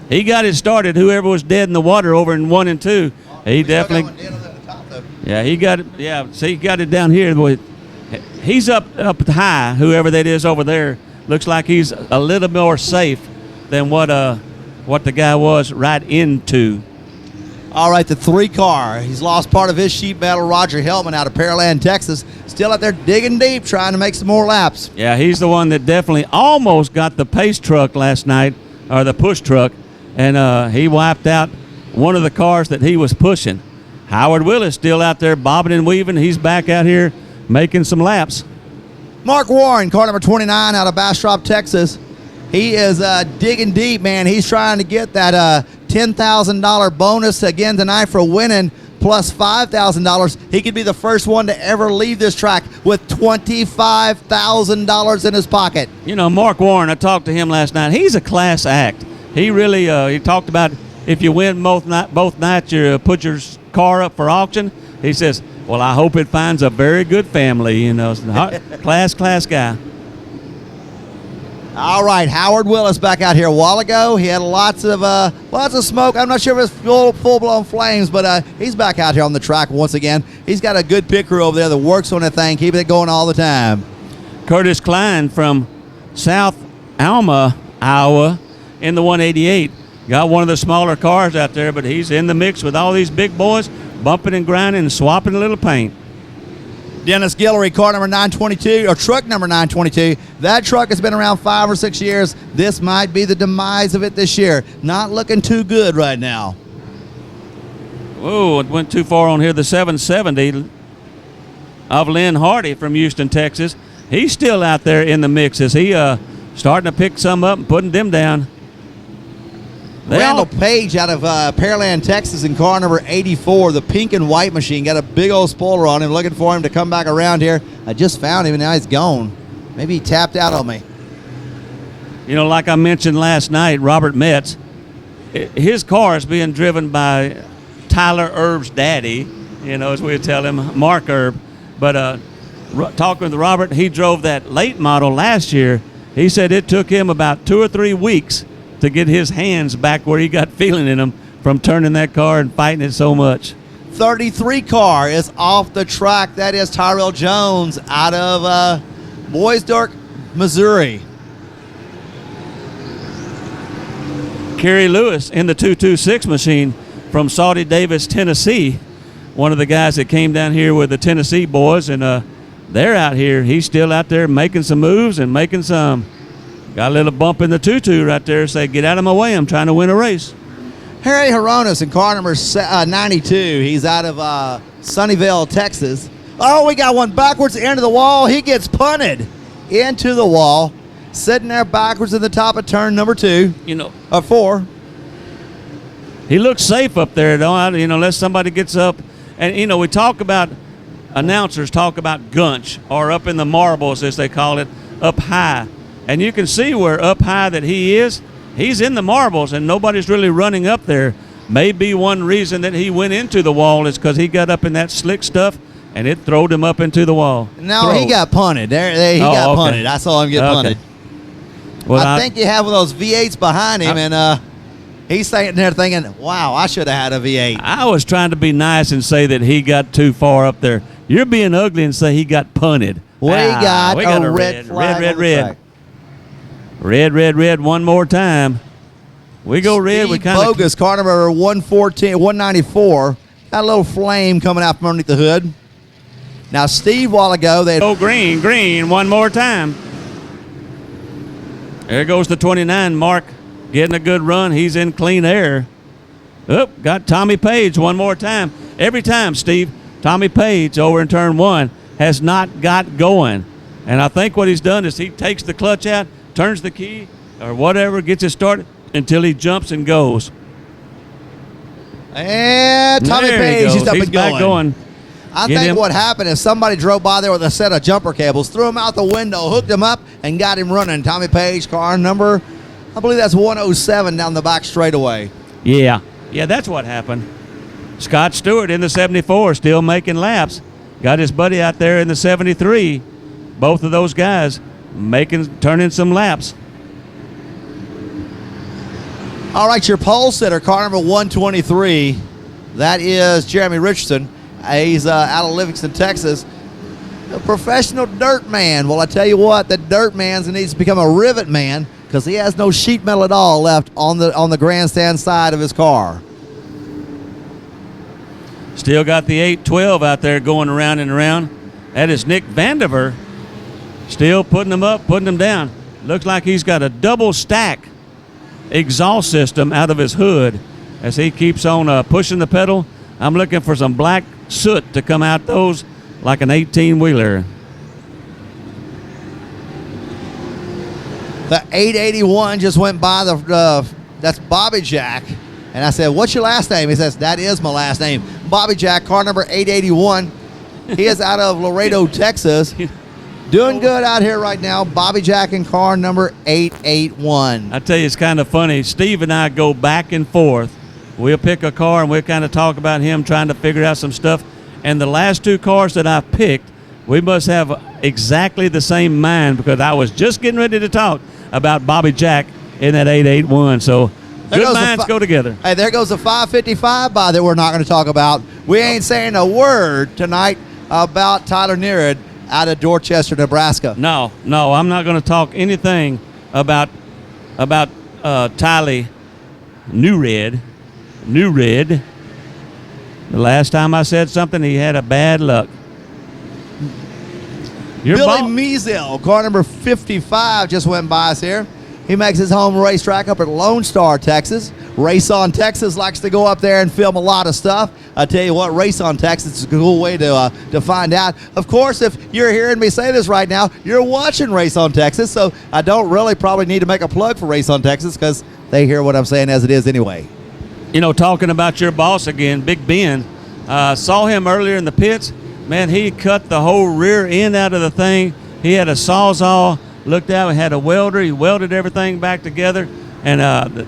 he got it started. Whoever was dead in the water over in 1 and 2, he definitely. Yeah, he got it. Yeah, see, he got it down here. He's up high. Whoever that is over there looks like he's a little more safe than what the guy was right into. All right, the 3 car. He's lost part of his sheet metal. Roger Hellman out of Pearland, Texas. Still out there digging deep, trying to make some more laps. Yeah, he's the one that definitely almost got the pace truck last night, or the push truck, and he wiped out one of the cars that he was pushing. Howard Willis still out there bobbing and weaving. He's back out here making some laps. Mark Warren, car number 29 out of Bastrop, Texas. He is digging deep, man. He's trying to get that $10,000 bonus again tonight for winning, plus $5,000. He could be the first one to ever leave this track with $25,000 in his pocket. You know, Mark Warren, I talked to him last night. He's a class act. He really, he talked about if you win both nights, you put your car up for auction. He says, well, I hope it finds a very good family, you know. class guy. All right, Howard Willis back out here a while ago. He had lots of smoke. I'm not sure if it's full-blown flames, but he's back out here on the track once again. He's got a good pit crew over there that works on that thing, keeping it going all the time. Curtis Klein from South Alma, Iowa, in the 188. Got one of the smaller cars out there, but he's in the mix with all these big boys. bumping and grinding and swapping a little paint. Dennis Guillory, car number 922, or truck number 922. That truck has been around 5 or 6 years. This might be the demise of it this year. Not looking too good right now. Whoa, it went too far on here. The 770 of Lynn Hardy from Houston, Texas. He's still out there in the mix. Is he starting to pick some up and putting them down? Randall Page out of Pearland, Texas, in car number 84, the pink and white machine. Got a big old spoiler on him, looking for him to come back around here. I just found him, and now he's gone. Maybe he tapped out on me. You know, like I mentioned last night, Robert Metz, his car is being driven by Tyler Erb's daddy, you know, as we would tell him, Mark Erb. But talking with Robert, he drove that late model last year. He said it took him about 2 or 3 weeks to get his hands back where he got feeling in them from turning that car and fighting it so much. 33 car is off the track. That is Tyrell Jones out of Boysdork, Missouri. Kerry Lewis in the 226 machine from Saudi Davis, Tennessee. One of the guys that came down here with the Tennessee boys, and they're out here. He's still out there making some moves and making some. Got a little bump in the 2-2 right there. Say, get out of my way. I'm trying to win a race. Harry Horonis in car number 92. He's out of Sunnyvale, Texas. Oh, we got one backwards into the wall. He gets punted into the wall, sitting there backwards in the top of turn number 2. You know, 4. He looks safe up there, though. You know, unless somebody gets up. And, you know, we talk about, announcers talk about gunch, or up in the marbles, as they call it, up high. And you can see where up high that he is. He's in the marbles, and nobody's really running up there. Maybe one reason that he went into the wall is because he got up in that slick stuff, and it throwed him up into the wall. No, he got punted. He got punted. I saw him get punted. Well, I think you have one of those V8s behind him, and he's sitting there thinking, wow, I should have had a V8. I was trying to be nice and say that he got too far up there. You're being ugly and say he got punted. We got a red flag. Red, one more time. We go red. We kind of Bogus, car number 194. Got a little flame coming out from underneath the hood. Now, Steve, a while ago, they go green, one more time. There goes the 29, Mark, getting a good run. He's in clean air. Got Tommy Page one more time. Every time, Steve, Tommy Page over in turn 1 has not got going. And I think what he's done is he takes the clutch out, turns the key or whatever, gets it started until he jumps and goes. And Tommy Page is up and going. I think what happened is somebody drove by there with a set of jumper cables, threw him out the window, hooked him up, and got him running. Tommy Page, car number, I believe that's 107 down the back straightaway. Yeah, that's what happened. Scott Stewart in the 74 still making laps. Got his buddy out there in the 73. Both of those guys turning some laps. All right, your pole sitter, car number 123. That is Jeremy Richardson. He's out of Livingston, Texas. A professional dirt man. Well, I tell you what, the dirt man needs to become a rivet man because he has no sheet metal at all left on the grandstand side of his car. Still got the 812 out there going around and around. That is Nick Vandiver. Still putting them up, putting them down. Looks like he's got a double stack exhaust system out of his hood as he keeps on pushing the pedal. I'm looking for some black soot to come out those like an 18-wheeler. The 881 just went by that's Bobby Jack. And I said, what's your last name? He says, that is my last name. Bobby Jack, car number 881. He is out of Laredo, Texas. Doing good out here right now. Bobby Jack in car number 881. I tell you, it's kind of funny. Steve and I go back and forth. We'll pick a car and we'll kind of talk about him trying to figure out some stuff. And the last 2 cars that I picked, we must have exactly the same mind because I was just getting ready to talk about Bobby Jack in that 881. So good minds go together. Hey, there goes a 555 by that we're not going to talk about. We ain't saying a word tonight about Tyler Nearad out of Dorchester, Nebraska. No, I'm not going to talk anything about Tyler Nearad. The last time I said something, he had a bad luck. Billy Measle, car number 55, just went by us here. He makes his home racetrack up at Lone Star, Texas. Race on Texas likes to go up there and film a lot of stuff. I tell you what, Race on Texas is a cool way to find out. Of course, if you're hearing me say this right now, you're watching Race on Texas, so I don't really probably need to make a plug for Race on Texas because they hear what I'm saying as it is anyway. You know, talking about your boss again, Big Ben, saw him earlier in the pits. Man, he cut the whole rear end out of the thing. He had a sawzall, looked out, he had a welder. He welded everything back together. And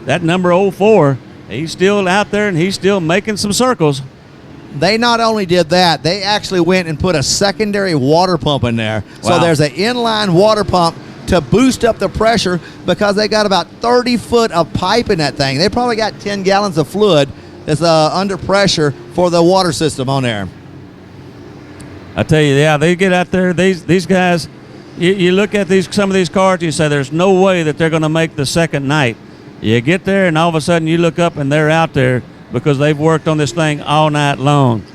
that number 04, he's still out there and he's still making some circles. They not only did that, they actually went and put a secondary water pump in there. Wow. So there's an inline water pump to boost up the pressure because they got about 30 foot of pipe in that thing. They probably got 10 gallons of fluid that's under pressure for the water system on there. I tell you, yeah, they get out there. These guys, you look at some of these cars, you say there's no way that they're going to make the second night. You get there, and all of a sudden you look up, and they're out there because they've worked on this thing all night long.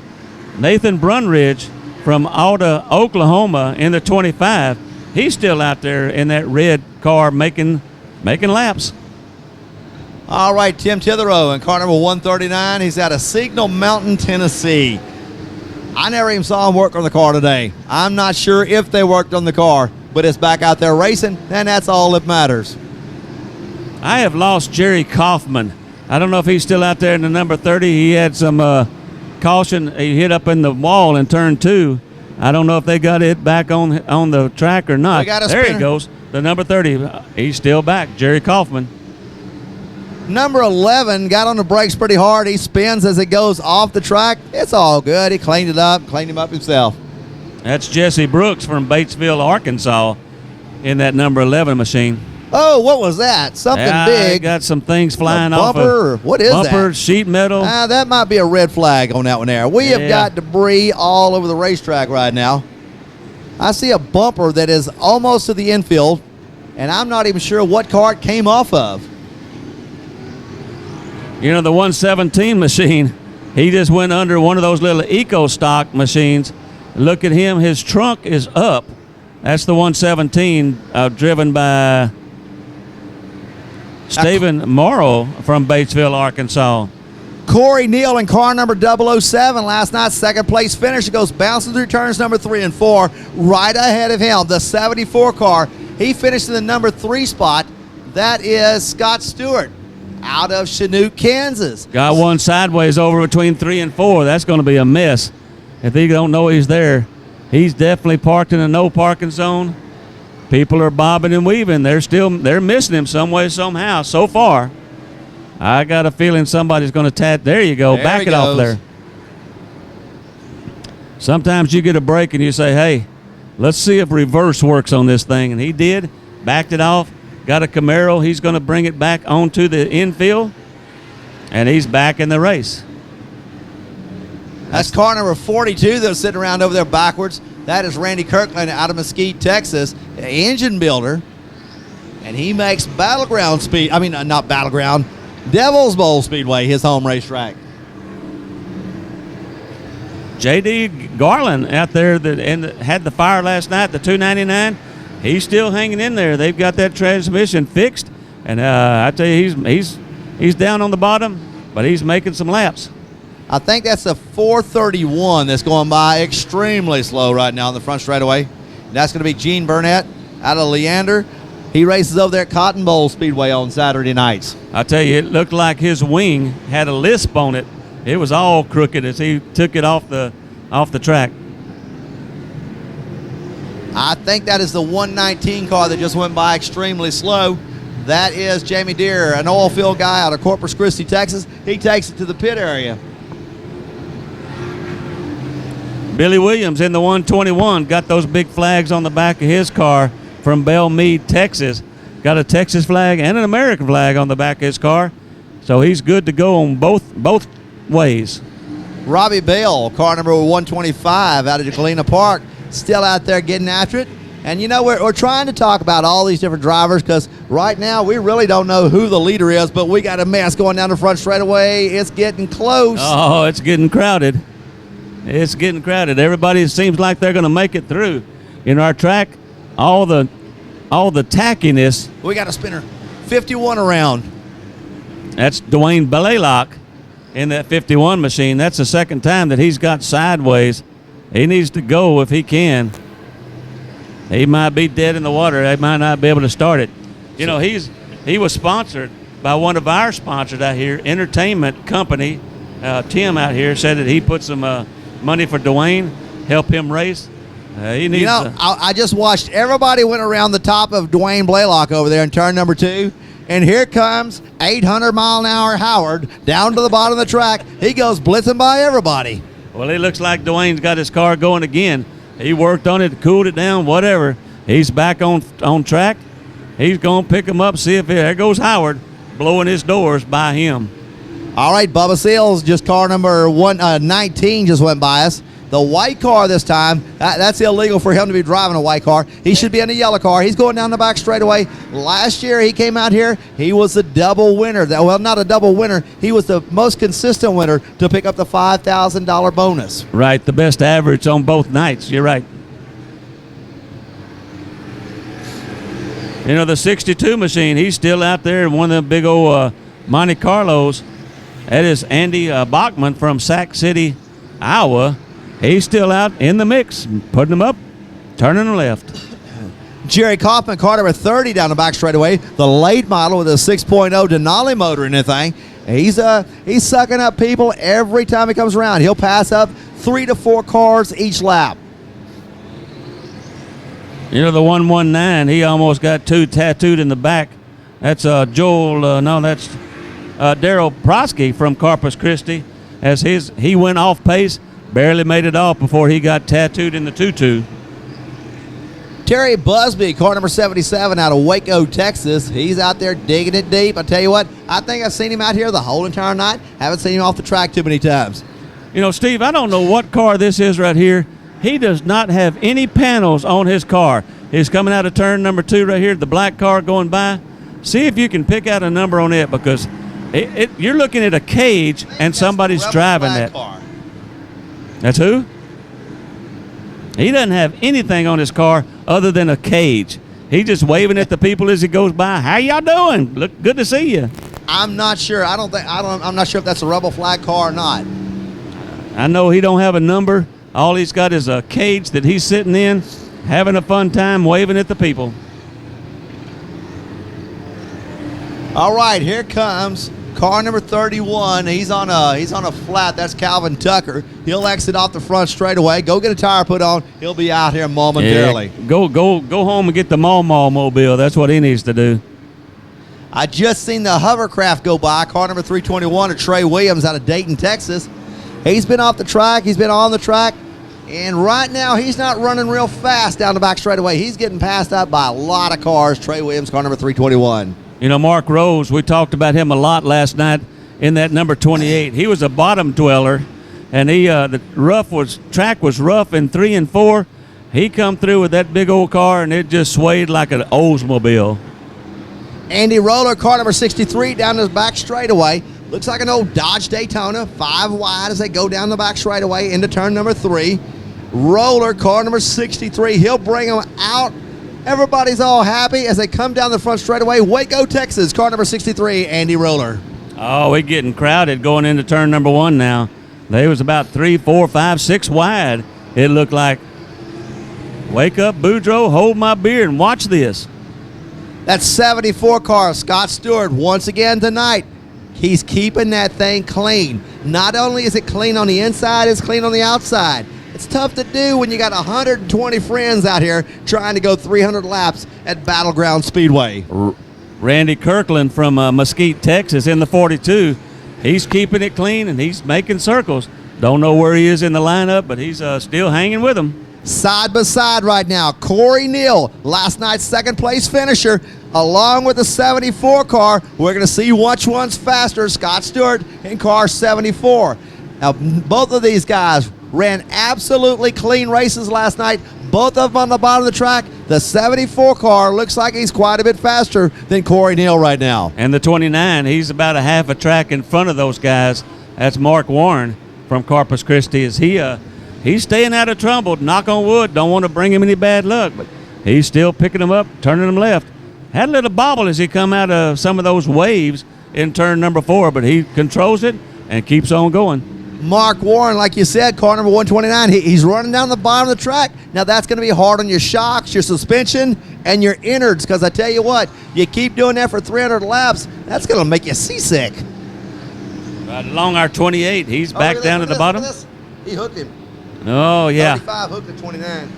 Nathan Brunridge from Alta, Oklahoma, in the 25, he's still out there in that red car making laps. All right, Tim Titherow in car number 139. He's out of Signal Mountain, Tennessee. I never even saw him work on the car today. I'm not sure if they worked on the car, but it's back out there racing, and that's all that matters. I have lost Jerry Kaufman. I don't know if he's still out there in the number 30. He had some caution. He hit up in the wall in turn 2. I don't know if they got it back on the track or not. There he goes. The number 30. He's still back. Jerry Kaufman. Number 11 got on the brakes pretty hard. He spins as it goes off the track. It's all good. He cleaned him up himself. That's Jesse Brooks from Batesville, Arkansas, in that number 11 machine. Oh, what was that? Something big. Got some things flying off. Bumper? What is that? Bumper, sheet metal. That might be a red flag on that one there. We have got debris all over the racetrack right now. I see a bumper that is almost to the infield, and I'm not even sure what car it came off of. You know, the 117 machine, he just went under one of those little eco stock machines. Look at him. His trunk is up. That's the 117 driven by Stephen Morrow from Batesville, Arkansas. Corey Neal in car number 007, last night's second place finish. It goes bouncing through turns number 3 and 4, right ahead of him, the 74 car. He finished in the number 3 spot. That is Scott Stewart out of Chinook, Kansas. Got one sideways over between 3 and 4. That's going to be a mess. If they don't know he's there, he's definitely parked in a no parking zone. People are bobbing and weaving. They're missing him some way, somehow. So far, I got a feeling somebody's going to There you go. Back it off there. Sometimes you get a break and you say, hey, let's see if reverse works on this thing. And he did. Backed it off. Got a Camaro. He's going to bring it back onto the infield. And he's back in the race. That's car number 42 that's sitting around over there backwards. That is Randy Kirkland out of Mesquite, Texas, an engine builder. And he makes Devils Bowl Speedway his home racetrack. J.D. Garland out there that had the fire last night, the 299. He's still hanging in there. They've got that transmission fixed. And I tell you, he's down on the bottom, but he's making some laps. I think that's the 431 that's going by extremely slow right now on the front straightaway. That's going to be Gene Burnett out of Leander. He races over there at Cotton Bowl Speedway on Saturday nights. I tell you, it looked like his wing had a lisp on it. It was all crooked as he took it off the track. I think that is the 119 car that just went by extremely slow. That is Jamie Deere, an oil field guy out of Corpus Christi, Texas. He takes it to the pit area. Billy Williams in the 121 got those big flags on the back of his car from Belle Meade, Texas. Got a Texas flag and an American flag on the back of his car. So he's good to go on both ways. Robbie Bell, car number 125 out of Galena Park, still out there getting after it. And, you know, we're trying to talk about all these different drivers because right now we really don't know who the leader is, but we got a mess going down the front straightaway. It's getting close. Oh, it's getting crowded. It's getting crowded. Everybody seems like they're going to make it through. In our track, all the tackiness. We got a spinner. 51 around. That's Dwayne Blaylock in that 51 machine. That's the second time that he's got sideways. He needs to go if he can. He might be dead in the water. They might not be able to start it. You know, he was sponsored by one of our sponsors out here, entertainment company. Tim out here said that he put some money for Dwayne, help him race. He needs. You know, I just watched everybody went around the top of Dwayne Blaylock over there in turn number 2. And here comes 800-mile-an-hour Howard down to the bottom of the track. He goes blitzing by everybody. Well, it looks like Dwayne's got his car going again. He worked on it, cooled it down, whatever. He's back on track. He's going to pick him up, see if there goes Howard blowing his doors by him. All right, Bubba Seals, just car number 19 just went by us. The white car this time, that's illegal for him to be driving a white car. He should be in a yellow car. He's going down the back straightaway. Last year he came out here, he was the double winner. Well, not a double winner. He was the most consistent winner to pick up the $5,000 bonus. Right, the best average on both nights. You're right. You know, the 62 machine, he's still out there in one of the big old Monte Carlos. That is Andy Bachman from Sac City, Iowa. He's still out in the mix, putting them up, turning them left. Jerry Kaufman, car number 30 down the back straightaway. The late model with a 6.0 Denali motor in the thing. He's sucking up people every time he comes around. He'll pass up 3 to 4 cars each lap. You know, the 119, he almost got 2 tattooed in the back. That's that's Daryl Prosky from Corpus Christi. He went off pace. Barely made it off before he got tattooed in the tutu. Terry Busby, car number 77 out of Waco, Texas. He's out there digging it deep. I tell you what, I think I've seen him out here the whole entire night. Haven't seen him off the track too many times. You know, Steve, I don't know what car this is right here. He does not have any panels on his car. He's coming out of turn number 2 right here, the black car going by. See if you can pick out a number on it because you're looking at a cage and somebody's driving that. Car. That's who? He doesn't have anything on his car other than a cage. He's just waving at the people as he goes by. How y'all doing? Look, good to see you. I'm not sure. I'm not sure if that's a rebel flag car or not. I know he don't have a number. All he's got is a cage that he's sitting in, having a fun time, waving at the people. All right, here comes car number 31. He's on a flat. That's Calvin Tucker. He'll exit off the front straightaway. Go get a tire put on. He'll be out here momentarily. Yeah, go home and get the mobile. That's what he needs to do. I just seen the hovercraft go by. Car number 321 of Trey Williams out of Dayton, Texas. He's been off the track. He's been on the track. And right now, he's not running real fast down the back straightaway. He's getting passed up by a lot of cars. Trey Williams, car number 321. You know, Mark Rose, we talked about him a lot last night in that number 28. He was a bottom dweller, and the track was rough in 3 and 4. He come through with that big old car, and it just swayed like an Oldsmobile. Andy Roller, car number 63, down the back straightaway. Looks like an old Dodge Daytona, 5 wide as they go down the back straightaway into turn number 3. Roller, car number 63, he'll bring them out. Everybody's all happy as they come down the front straightaway. Waco, Texas, car number 63, Andy Roller. Oh, we're getting crowded going into turn number 1 now. They was about 3, 4, 5, 6 wide. It looked like. Wake up, Boudreaux, hold my beer and watch this. That 74 car, Scott Stewart, once again tonight. He's keeping that thing clean. Not only is it clean on the inside, it's clean on the outside. It's tough to do when you got 120 friends out here trying to go 300 laps at Battleground Speedway. Randy Kirkland from Mesquite, Texas in the 42. He's keeping it clean and he's making circles. Don't know where he is in the lineup, but he's still hanging with them. Side by side right now, Corey Neal, last night's second place finisher, along with the 74 car. We're going to see which one's faster, Scott Stewart in car 74. Now, both of these guys ran absolutely clean races last night. Both of them on the bottom of the track. The 74 car looks like he's quite a bit faster than Corey Neal right now. And the 29, he's about a half a track in front of those guys. That's Mark Warren from Corpus Christi. He's staying out of trouble. Knock on wood. Don't want to bring him any bad luck, but he's still picking them up, turning them left. Had a little bobble as he come out of some of those waves in turn number 4, but he controls it and keeps on going. Mark Warren, like you said, car number 129, he's running down the bottom of the track. Now that's going to be hard on your shocks, your suspension, and your innards, because I tell you what, you keep doing that for 300 laps, that's going to make you seasick. Right along our 28, he's back down to the bottom. He hooked him. Oh, yeah. 35 hooked at 29.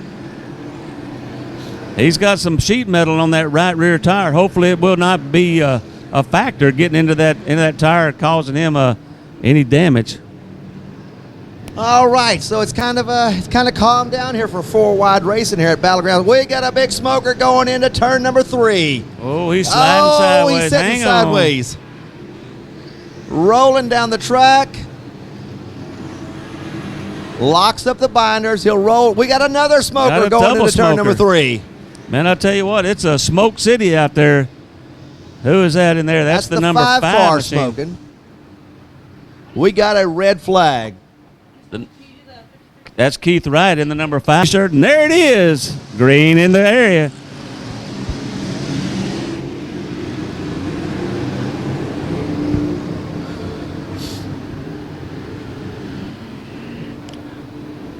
He's got some sheet metal on that right rear tire. Hopefully it will not be a factor getting into that tire, causing him any damage. All right, so it's kind of calmed down here for 4-wide racing here at Battleground. We got a big smoker going into turn number 3. Oh, he's sliding sideways. He's sitting Hang sideways. Rolling down the track. Locks up the binders. He'll roll. We got another smoker going into turn number 3. Man, I tell you what, it's a smoke city out there. Who is that in there? That's the number 5 car machine. smoking. We got a red flag. That's Keith Wright in the number 5 shirt, and there it is, green in the area.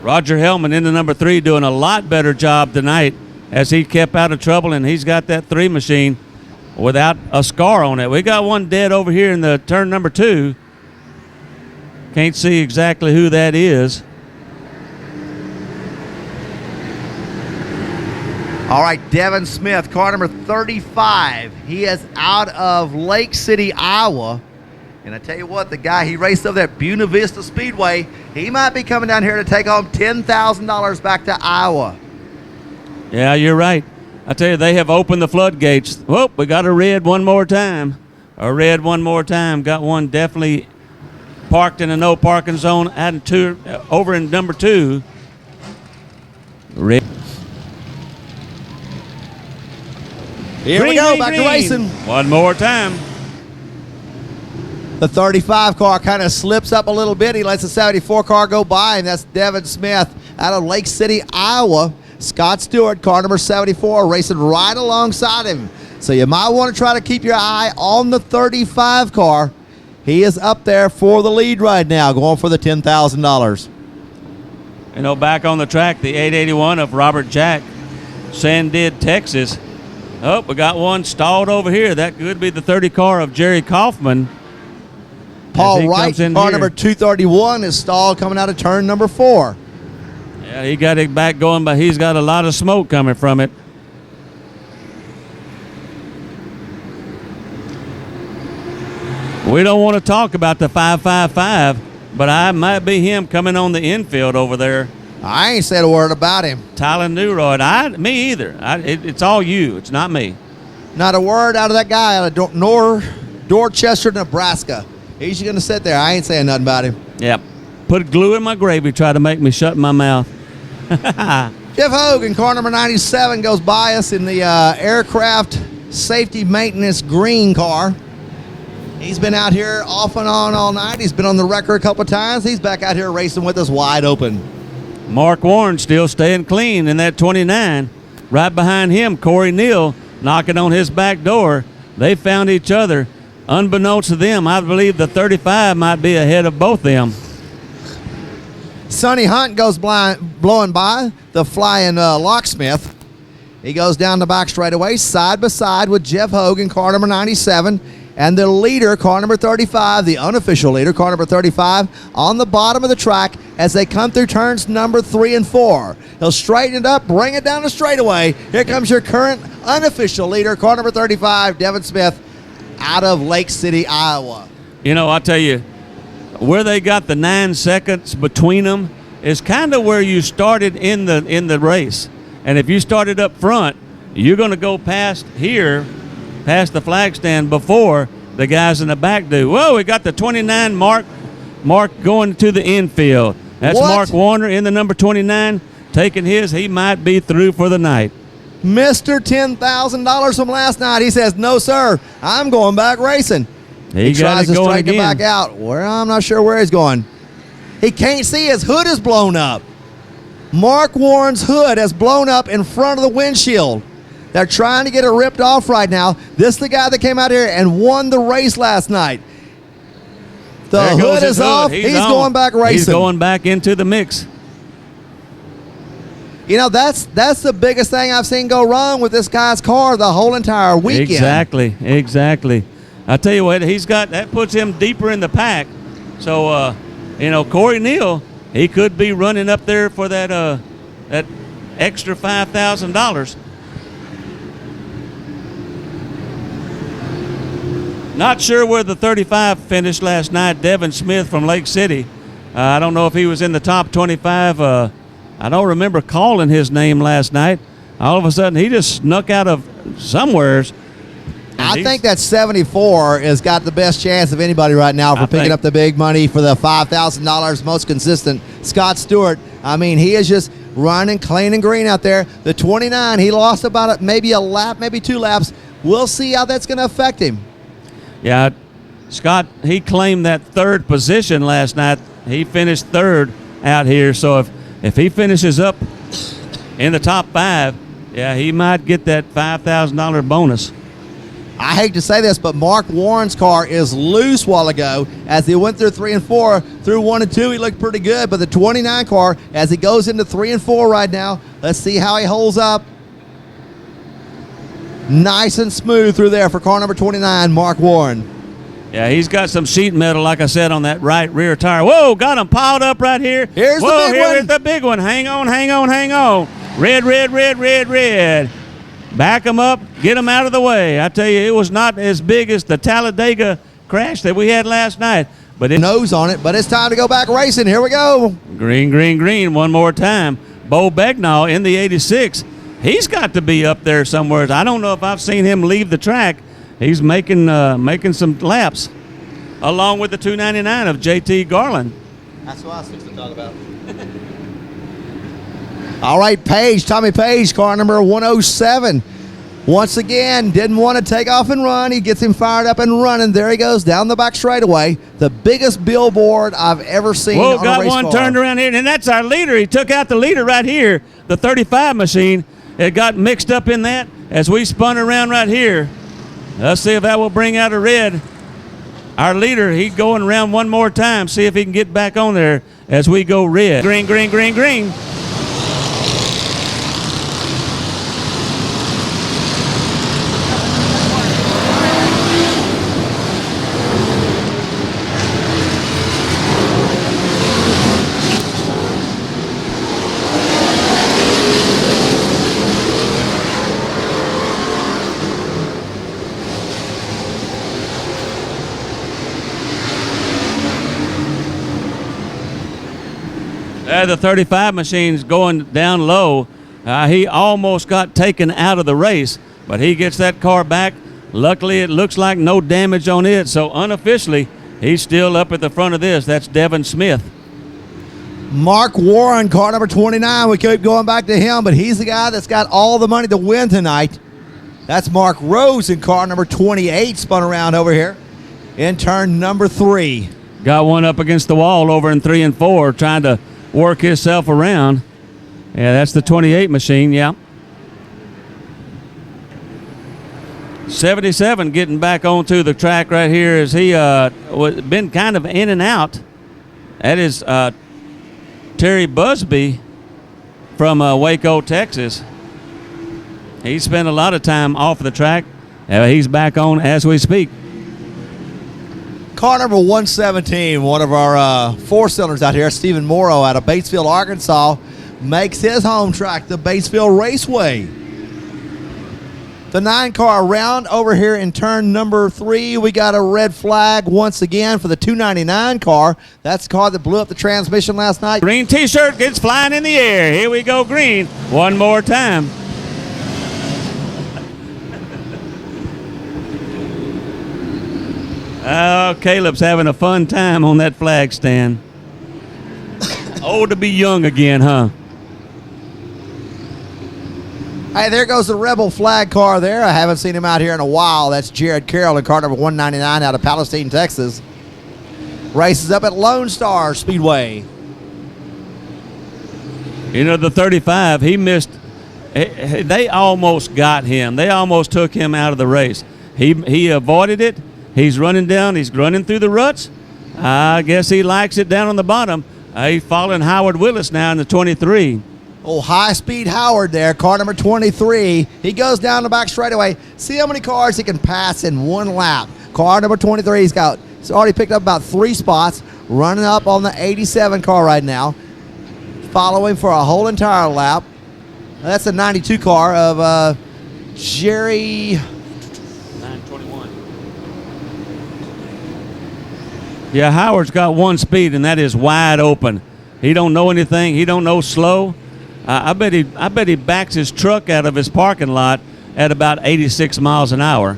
Roger Hellman in the number 3 doing a lot better job tonight as he kept out of trouble, and he's got that 3 machine without a scar on it. We got one dead over here in the turn number 2. Can't see exactly who that is. All right, Devin Smith, car number 35. He is out of Lake City, Iowa. And I tell you what, the guy, he raced over there at Buena Vista Speedway. He might be coming down here to take home $10,000 back to Iowa. Yeah, you're right. I tell you, they have opened the floodgates. Whoop, we got a red one more time. A red one more time. Got one definitely parked in a no parking zone over in number 2. Red. Here we go, back to racing. One more time. The 35 car kind of slips up a little bit. He lets the 74 car go by, and that's Devin Smith out of Lake City, Iowa. Scott Stewart, car number 74, racing right alongside him. So you might want to try to keep your eye on the 35 car. He is up there for the lead right now, going for the $10,000. You know, back on the track, the 881 of Robert Jack, Sandid, Texas. Oh, we got one stalled over here. That could be the 30 car of Jerry Kaufman. Paul Wright, car number 231, is stalled coming out of turn number 4. Yeah, he got it back going, but he's got a lot of smoke coming from it. We don't want to talk about the 555, but I might be him coming on the infield over there. I ain't said a word about him. Tyler Newroyd. Me either. It's all you. It's not me. Not a word out of that guy out of Dorchester, Nebraska. He's going to sit there. I ain't saying nothing about him. Yep. Put glue in my gravy, try to make me shut my mouth. Jeff Hogan, car number 97, goes by us in the aircraft safety maintenance green car. He's been out here off and on all night. He's been on the record a couple of times. He's back out here racing with us wide open. Mark Warren still staying clean in that 29. Right behind him, Corey Neal knocking on his back door. They found each other. Unbeknownst to them, I believe the 35 might be ahead of both them. Sonny Hunt goes blowing by, the flying locksmith. He goes down the back straightaway, side by side with Jeff Hogan, car number 97, and the leader, car number 35, the unofficial leader, car number 35, on the bottom of the track as they come through turns number 3 and 4. He'll straighten it up, bring it down the straightaway. Here comes your current unofficial leader, car number 35, Devin Smith, out of Lake City, Iowa. You know, I'll tell you, where they got the 9 seconds between them is kind of where you started in the race. And if you started up front, you're going to go past the flag stand before the guys in the back do. Whoa, we got the 29 Mark going to the infield. That's What? Mark Warner in the number 29. taking his, he might be through for the night. Mr. $10,000 from last night. He says, no, sir, I'm going back racing. He tries to straighten it back out. Well, I'm not sure where he's going. He can't see. His hood is blown up. Mark Warren's hood has blown up in front of the windshield. They're trying to get it ripped off right now. This is the guy that came out here and won the race last night. The hood is off. He's going back racing. He's going back into the mix. You know, that's the biggest thing I've seen go wrong with this guy's car the whole entire weekend. Exactly. I tell you what, that puts him deeper in the pack. So, Corey Neal, he could be running up there for that extra $5,000. Not sure where the 35 finished last night. Devin Smith from Lake City. I don't know if he was in the top 25. I don't remember calling his name last night. All of a sudden, he just snuck out of somewheres. I think that 74 has got the best chance of anybody right now for picking up the big money for the $5,000 most consistent. Scott Stewart, I mean, he is just running clean and green out there. The 29, he lost about maybe a lap, maybe 2 laps. We'll see how that's going to affect him. Yeah, Scott, he claimed that 3rd position last night. He finished 3rd out here. So if he finishes up in the top 5, yeah, he might get that $5,000 bonus. I hate to say this, but Mark Warren's car is loose a while ago. As he went through 3 and 4, through 1 and 2, he looked pretty good. But the 29 car, as he goes into 3 and 4 right now, let's see how he holds up. Nice and smooth through there for car number 29, Mark Warren. Yeah, he's got some sheet metal, like I said, on that right rear tire. Whoa, got him piled up right here. Here's the big one. Here's the big one. Hang on. Red. Back him up, get him out of the way. I tell you, it was not as big as the Talladega crash that we had last night. But it nose on it, but it's time to go back racing. Here we go. Green one more time. Bo Begnall in the 86. He's got to be up there somewhere. I don't know if I've seen him leave the track. He's making some laps, along with the 299 of JT Garland. That's what I was fixing to talk about. All right, Tommy Page, car number 107. Once again, didn't want to take off and run. He gets him fired up and running. There he goes down the back straightaway. The biggest billboard I've ever seen. Whoa, on a got race one car. turned around here, and that's our leader. He took out the leader right here, the 35 machine. It got mixed up in that as we spun around right here. Let's see if that will bring out a red. Our leader, he's going around one more time. See if he can get back on there as we go red. Green. The 35 machine's going down low. He almost got taken out of the race, but he gets that car back. Luckily, it looks like no damage on it, so unofficially, he's still up at the front of this. That's Devin Smith. Mark Warren, car number 29. We keep going back to him, but he's the guy that's got all the money to win tonight. That's Mark Rose in car number 28, spun around over here in turn number 3. Got one up against the wall over in 3 and 4, trying to work himself around. Yeah, that's the 28 machine, yeah. 77 getting back onto the track right here as he been kind of in and out. That is Terry Busby from Waco, Texas. He spent a lot of time off the track. He's back on as we speak. Car number 117, one of our four-cylinders out here, Stephen Morrow out of Batesville, Arkansas, makes his home track, the Batesville Raceway. The 9 car around over here in turn number 3. We got a red flag once again for the 299 car. That's the car that blew up the transmission last night. Green T-shirt gets flying in the air. Here we go, green. One more time. Oh, Caleb's having a fun time on that flag stand. Old to be young again, huh? Hey, there goes the Rebel flag car there. I haven't seen him out here in a while. That's Jared Carroll in car number 199 out of Palestine, Texas. Races up at Lone Star Speedway. You know, the 35, he missed. They almost got him. They almost took him out of the race. He avoided it. He's running down. He's running through the ruts. I guess he likes it down on the bottom. He's following Howard Willis now in the 23. Oh, high-speed Howard there, car number 23. He goes down the back straightaway. See how many cars he can pass in one lap. Car number 23, he's already picked up about 3 spots, running up on the 87 car right now, following for a whole entire lap. That's the 92 car of Jerry... 921. Yeah, Howard's got one speed, and that is wide open. He don't know anything. He don't know slow. I bet he backs his truck out of his parking lot at about 86 miles an hour.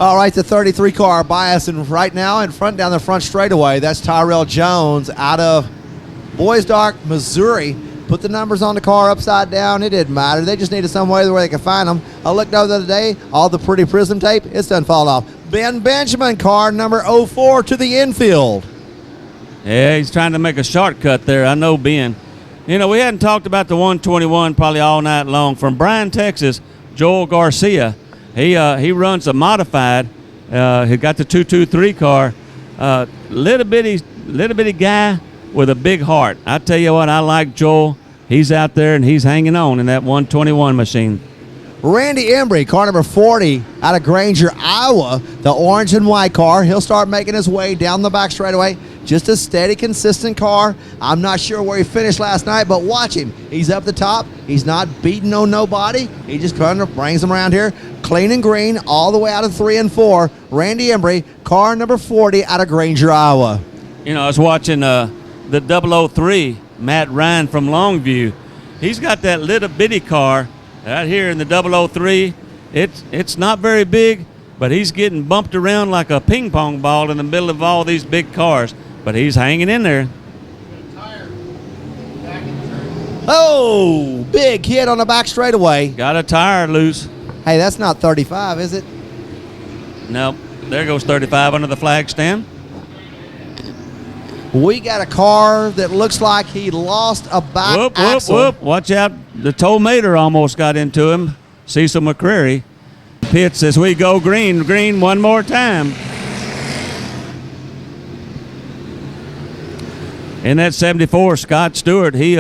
All right, the 33 car biasing right now in front down the front straightaway. That's Tyrell Jones out of Boisdark, Missouri. Put the numbers on the car upside down. It didn't matter. They just needed some way where they could find them. I looked over the other day. All the pretty prism tape, it's done fall off. Ben Benjamin, car number 04 to the infield. Yeah, he's trying to make a shortcut there. I know Ben. You know, we hadn't talked about the 121 probably all night long. From Bryan, Texas, Joel Garcia. He runs a modified. He got the 223 car. Little bitty guy with a big heart. I tell you what, I like Joel. He's out there and he's hanging on in that 121 machine. Randy Embry, car number 40 out of Granger, Iowa, the orange and white car. He'll start making his way down the back straightaway. Just a steady, consistent car. I'm not sure where he finished last night, but watch him. He's up the top. He's not beating on nobody. He just kind of brings them around here. Clean and green all the way out of 3 and 4. Randy Embry, car number 40 out of Granger, Iowa. You know, I was watching the 003, Matt Ryan from Longview. He's got that little bitty car right here in the 003. It's not very big, but he's getting bumped around like a ping pong ball in the middle of all these big cars. But he's hanging in there. Oh, big hit on the back straightaway. Got a tire loose. Hey, that's not 35, is it? Nope. There goes 35 under the flag stand. We got a car that looks like he lost a back axle. Whoop. Watch out. The tow mater almost got into him. Cecil McCreary. Pits as we go green one more time. In that 74, Scott Stewart, he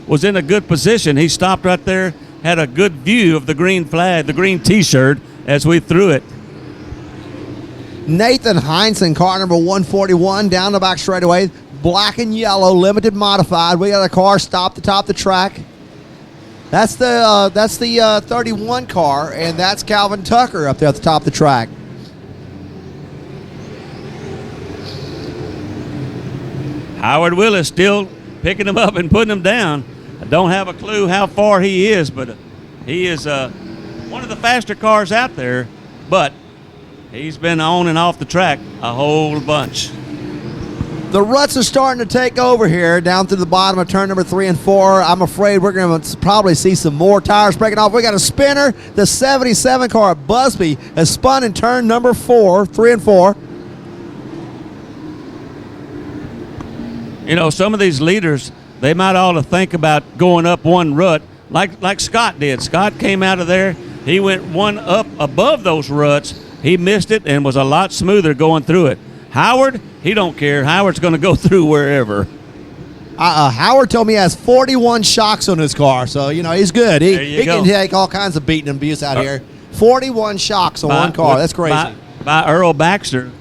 was in a good position. He stopped right there, had a good view of the green flag, the green T-shirt, as we threw it. Nathan Heinzen, car number 141, down the back straightaway, black and yellow, limited modified. We got a car stopped atop the track. That's the 31 car, and that's Calvin Tucker up there at the top of the track. Howard Willis still picking him up and putting him down. I don't have a clue how far he is, but he is one of the faster cars out there, but he's been on and off the track a whole bunch. The ruts are starting to take over here down through the bottom of turn number 3 and 4. I'm afraid we're going to probably see some more tires breaking off. We got a spinner. The 77 car at Busby has spun in turn number 3 and 4. You know, some of these leaders, they might ought to think about going up one rut like Scott did. Scott came out of there. He went one up above those ruts. He missed it and was a lot smoother going through it. Howard, he don't care. Howard's going to go through wherever. Howard told me he has 41 shocks on his car, so, you know, he's good. He can take all kinds of beating and abuse out here. 41 shocks on one car. That's crazy. By Earl Baxter.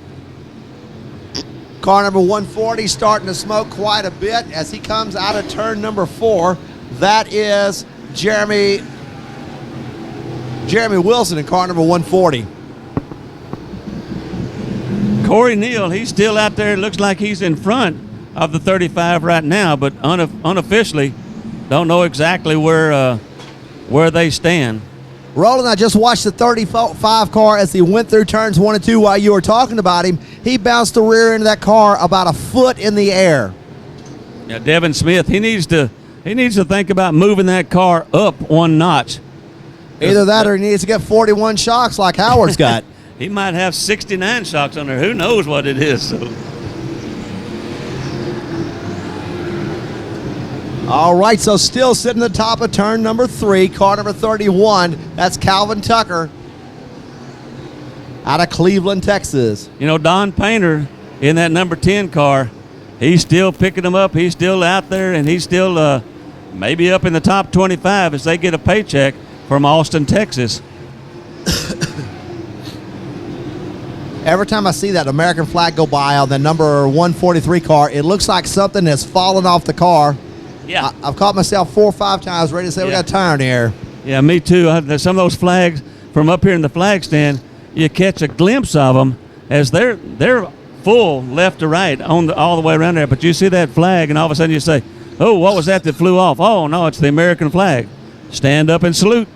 Car number 140 starting to smoke quite a bit as he comes out of turn number 4. That is Jeremy Wilson in car number 140. Corey Neal, he's still out there. It looks like he's in front of the 35 right now, but unofficially don't know exactly where they stand. Roland, I just watched the 35 car as he went through turns 1 and 2 while you were talking about him. He bounced the rear end of that car about a foot in the air. Yeah, Devin Smith, he needs to think about moving that car up one notch. Either that or he needs to get 41 shocks like Howard's got. He might have 69 shocks on there. Who knows what it is? So. All right, so still sitting at the top of turn number 3, car number 31. That's Calvin Tucker out of Cleveland, Texas. You know, Don Painter in that number 10 car, he's still picking them up. He's still out there, and he's still maybe up in the top 25 as they get a paycheck from Austin, Texas. Every time I see that American flag go by on the number 143 car, it looks like something has fallen off the car. Yeah. I've caught myself 4 or 5 times ready to say we got a tire in the air. Yeah, me too. There's some of those flags from up here in the flag stand, you catch a glimpse of them as they're full left to right all the way around there. But you see that flag, and all of a sudden you say, oh, what was that flew off? Oh, no, it's the American flag. Stand up and salute.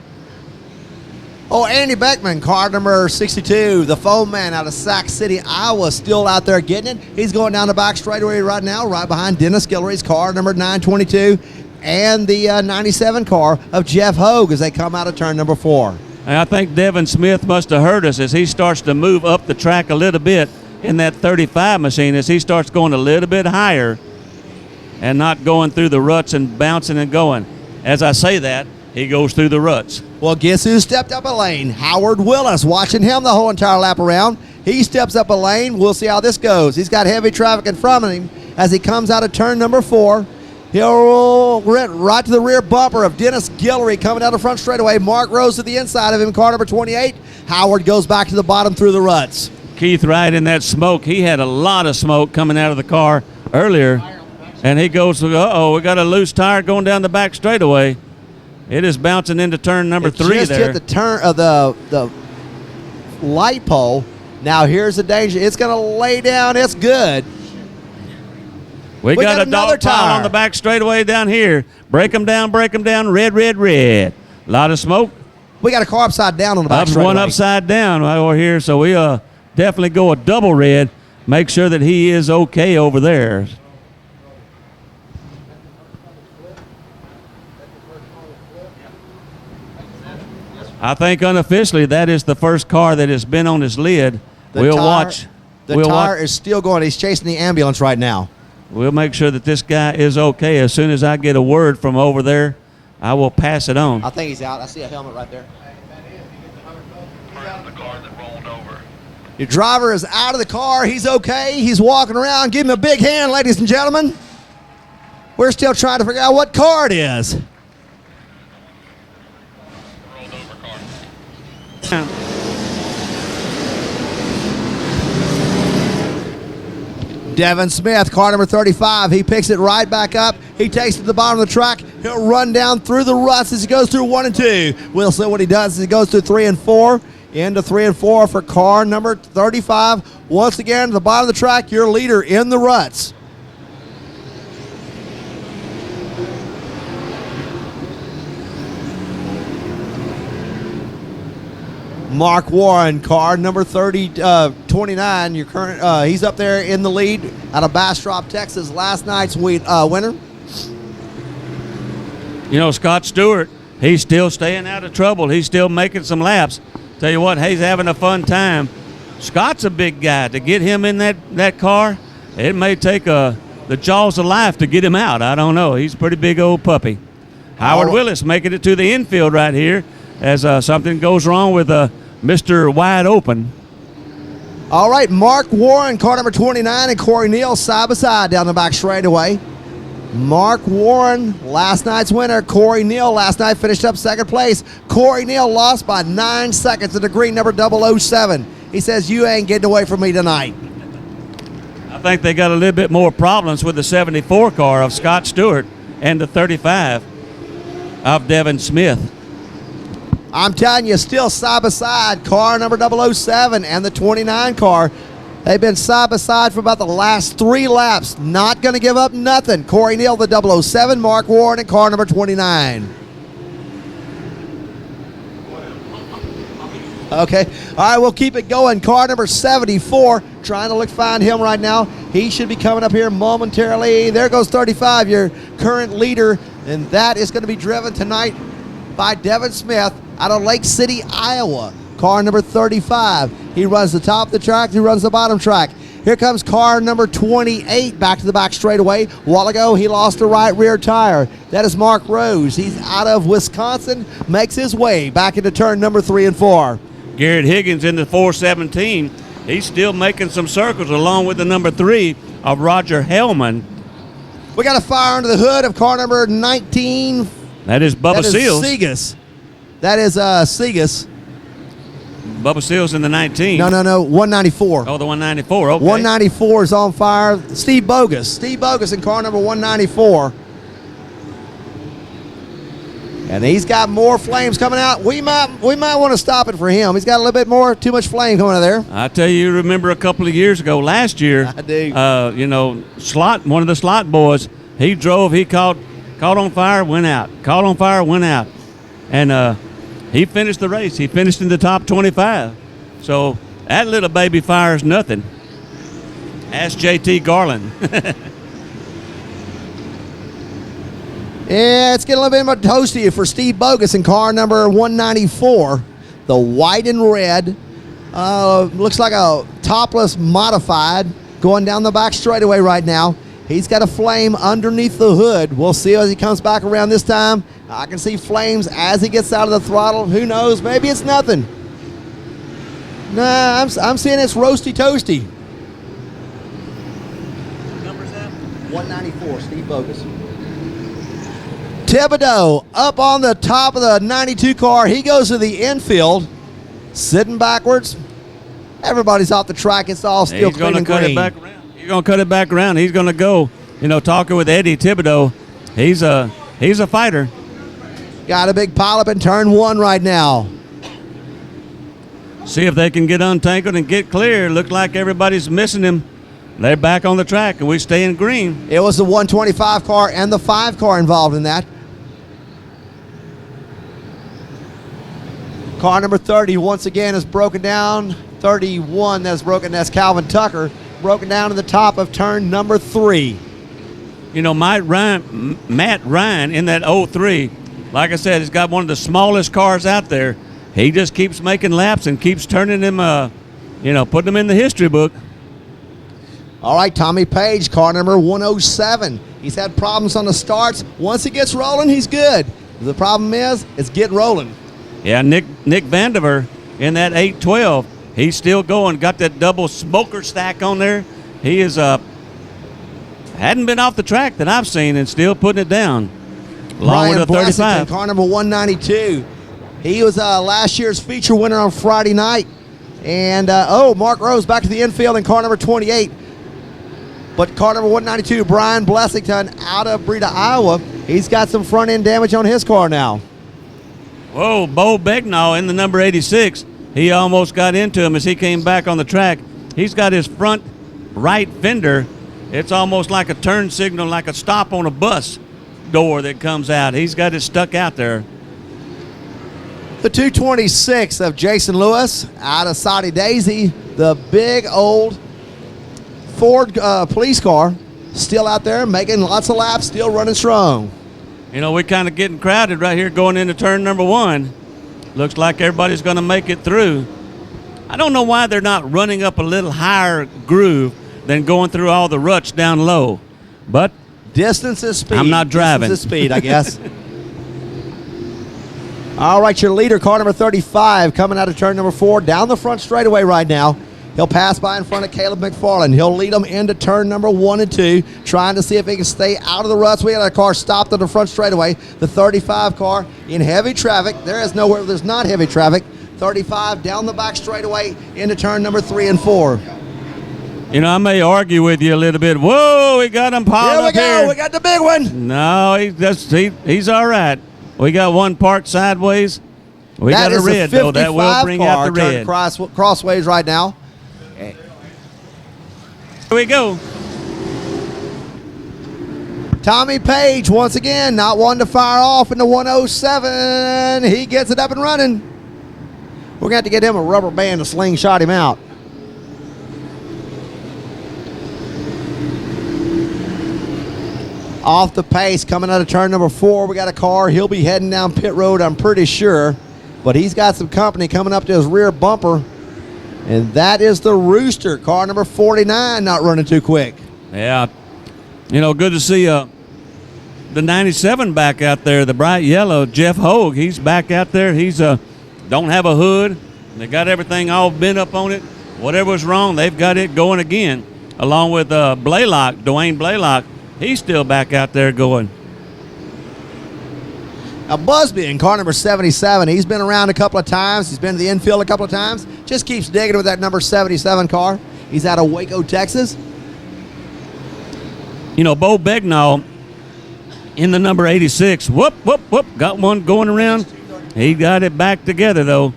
Oh, Andy Beckman, car number 62, the foam man out of Sac City, Iowa, still out there getting it. He's going down the back straightaway right now, right behind Dennis Guillory's car number 922 and the 97 car of Jeff Hogue as they come out of turn number 4. And I think Devin Smith must have heard us as he starts to move up the track a little bit in that 35 machine as he starts going a little bit higher and not going through the ruts and bouncing and going. As I say that, he goes through the ruts. Well, guess who stepped up a lane? Howard Willis, watching him the whole entire lap around. He steps up a lane. We'll see how this goes. He's got heavy traffic in front of him as he comes out of turn number 4. He'll roll right to the rear bumper of Dennis Guillory coming out of front straightaway. Mark Rose to the inside of him, car number 28. Howard goes back to the bottom through the ruts. Keith Wright in that smoke. He had a lot of smoke coming out of the car earlier. And he goes, uh-oh, we got a loose tire going down the back straightaway. It is bouncing into turn number 3 there. It just hit the turn of the light pole. Now here's the danger. It's going to lay down. It's good. We got a another dog pile on the back straightaway down here. Break them down, red, red, red. A lot of smoke. We got a car upside down on the back straightaway. One upside down over here, so we definitely go a double red. Make sure that he is okay over there. I think unofficially that is the first car that has been on his lid. We'll watch. The tire is still going. He's chasing the ambulance right now. We'll make sure that this guy is okay. As soon as I get a word from over there, I will pass it on. I think he's out. I see a helmet right there. Your driver is out of the car. He's okay. He's walking around. Give him a big hand, ladies and gentlemen. We're still trying to figure out what car it is. Devin Smith, car number 35. He picks it right back up. He takes it to the bottom of the track. He'll run down through the ruts as he goes through 1 and 2. We'll see what he does as he goes through 3 and 4. Into 3 and 4 for car number 35. Once again, to the bottom of the track, your leader in the ruts. Mark Warren, car number 29. Your current, he's up there in the lead out of Bastrop, Texas. Last night's winner. You know, Scott Stewart, he's still staying out of trouble. He's still making some laps. Tell you what, he's having a fun time. Scott's a big guy. To get him in that car, it may take the jaws of life to get him out. I don't know. He's a pretty big old puppy. Howard Willis making it to the infield right here as something goes wrong with Mr. Wide Open. All right, Mark Warren, car number 29, and Corey Neal side by side down the back straightaway. Mark Warren, last night's winner. Corey Neal last night finished up second place. Corey Neal lost by 9 seconds to the green number 007. He says, you ain't getting away from me tonight. I think they got a little bit more problems with the 74 car of Scott Stewart and the 35 of Devin Smith. I'm telling you, still side by side, car number 007 and the 29 car. They've been side by side for about the last 3 laps. Not going to give up nothing. Corey Neal, the 007, Mark Warren, and car number 29. Okay. All right, we'll keep it going. Car number 74, trying to find him right now. He should be coming up here momentarily. There goes 35, your current leader, and that is going to be driven tonight by Devin Smith out of Lake City, Iowa. Car number 35. He runs the top of the track. He runs the bottom track. Here comes car number 28 back to the back straightaway. A while ago, he lost the right rear tire. That is Mark Rose. He's out of Wisconsin, makes his way back into turn number 3 and 4. Garrett Higgins in the 417. He's still making some circles along with the number 3 of Roger Hellman. We got a fire under the hood of car number 19. That is Bubba Seals. Segas. That is Segas. Bubba Seals in the 19. No, 194. Oh, the 194, okay. 194 is on fire. Steve Bogus in car number 194. And he's got more flames coming out. We might want to stop it for him. He's got a little bit more, too much flame coming out of there. I tell you, remember a couple of years ago, last year, I do. one of the slot boys, he drove, he caught on fire, went out. Caught on fire, went out. And he finished the race. He finished in the top 25. So that little baby fire is nothing. Ask JT Garland. Yeah, it's getting a little bit more toasty for Steve Bogus in car number 194. The white and red. Looks like a topless modified going down the back straightaway right now. He's got a flame underneath the hood. We'll see as he comes back around this time. I can see flames as he gets out of the throttle. Who knows? Maybe it's nothing. Nah, I'm seeing it's roasty toasty. What number is that? 194, Steve Bogus. Thibodeau up on the top of the 92 car. He goes to the infield, sitting backwards. Everybody's off the track. It's all still clean and green. He's going to cut it back around. He's going to cut it back around. He's going to go, talking with Eddie Thibodeau. He's a fighter. Got a big pileup in turn 1 right now. See if they can get untangled and get clear. Looks like everybody's missing him. They're back on the track, and we stay in green. It was the 125 car and the 5 car involved in that. Car number 30 once again is broken down. 31 that's broken. That's Calvin Tucker. Broken down to the top of turn number 3. Matt Ryan in that 03, like I said, has got one of the smallest cars out there. He just keeps making laps and keeps turning them, putting them in the history book. All right, Tommy Page, car number 107. He's had problems on the starts. Once he gets rolling, he's good. The problem is, it's getting rolling. Yeah, Nick Vandiver in that 812. He's still going. Got that double smoker stack on there. He is hadn't been off the track that I've seen and still putting it down. Along with a 35. Car number 192. He was last year's feature winner on Friday night. And, Mark Rose back to the infield in car number 28. But car number 192, Brian Blessington out of Breda, Iowa. He's got some front end damage on his car now. Whoa, Bo Begnall in the number 86. He almost got into him as he came back on the track. He's got his front right fender. It's almost like a turn signal, like a stop on a bus door that comes out. He's got it stuck out there. The 226 of Jason Lewis out of Soddy Daisy. The big old Ford police car still out there making lots of laps, still running strong. We're kind of getting crowded right here going into turn number 1. Looks like everybody's going to make it through. I don't know why they're not running up a little higher groove than going through all the ruts down low. But distance is speed. I'm not driving. Distance is speed, I guess. All right, your leader, car number 35, coming out of turn number 4, down the front straightaway right now. He'll pass by in front of Caleb McFarland. He'll lead them into turn number 1 and 2, trying to see if he can stay out of the ruts. We had a car stopped on the front straightaway. The 35 car in heavy traffic. There is nowhere there's not heavy traffic. 35 down the back straightaway into turn number 3 and 4. I may argue with you a little bit. Whoa, we got him piled up here. Here we go. We got the big one. No, he's all right. We got one parked sideways. We got a red, though. That will bring out the red. Crossways right now. Here we go. Tommy Page, once again, not one to fire off in the 107. He gets it up and running. We're going to have to get him a rubber band to slingshot him out. off the pace coming out of turn number 4. We got a car. He'll be heading down pit road, I'm pretty sure. But he's got some company coming up to his rear bumper. And that is the Rooster, car number 49, not running too quick. Yeah. Good to see the 97 back out there, the bright yellow, Jeff Hogue. He's back out there. He's don't have a hood. They got everything all bent up on it. Whatever was wrong, they've got it going again. Along with Blaylock, Dwayne Blaylock. He's still back out there going. Now, Busby in car number 77, he's been around a couple of times. He's been to the infield a couple of times. Just keeps digging with that number 77 car. He's out of Waco, Texas. Bo Begnall in the number 86. Whoop, whoop, whoop. Got one going around. He got it back together, though.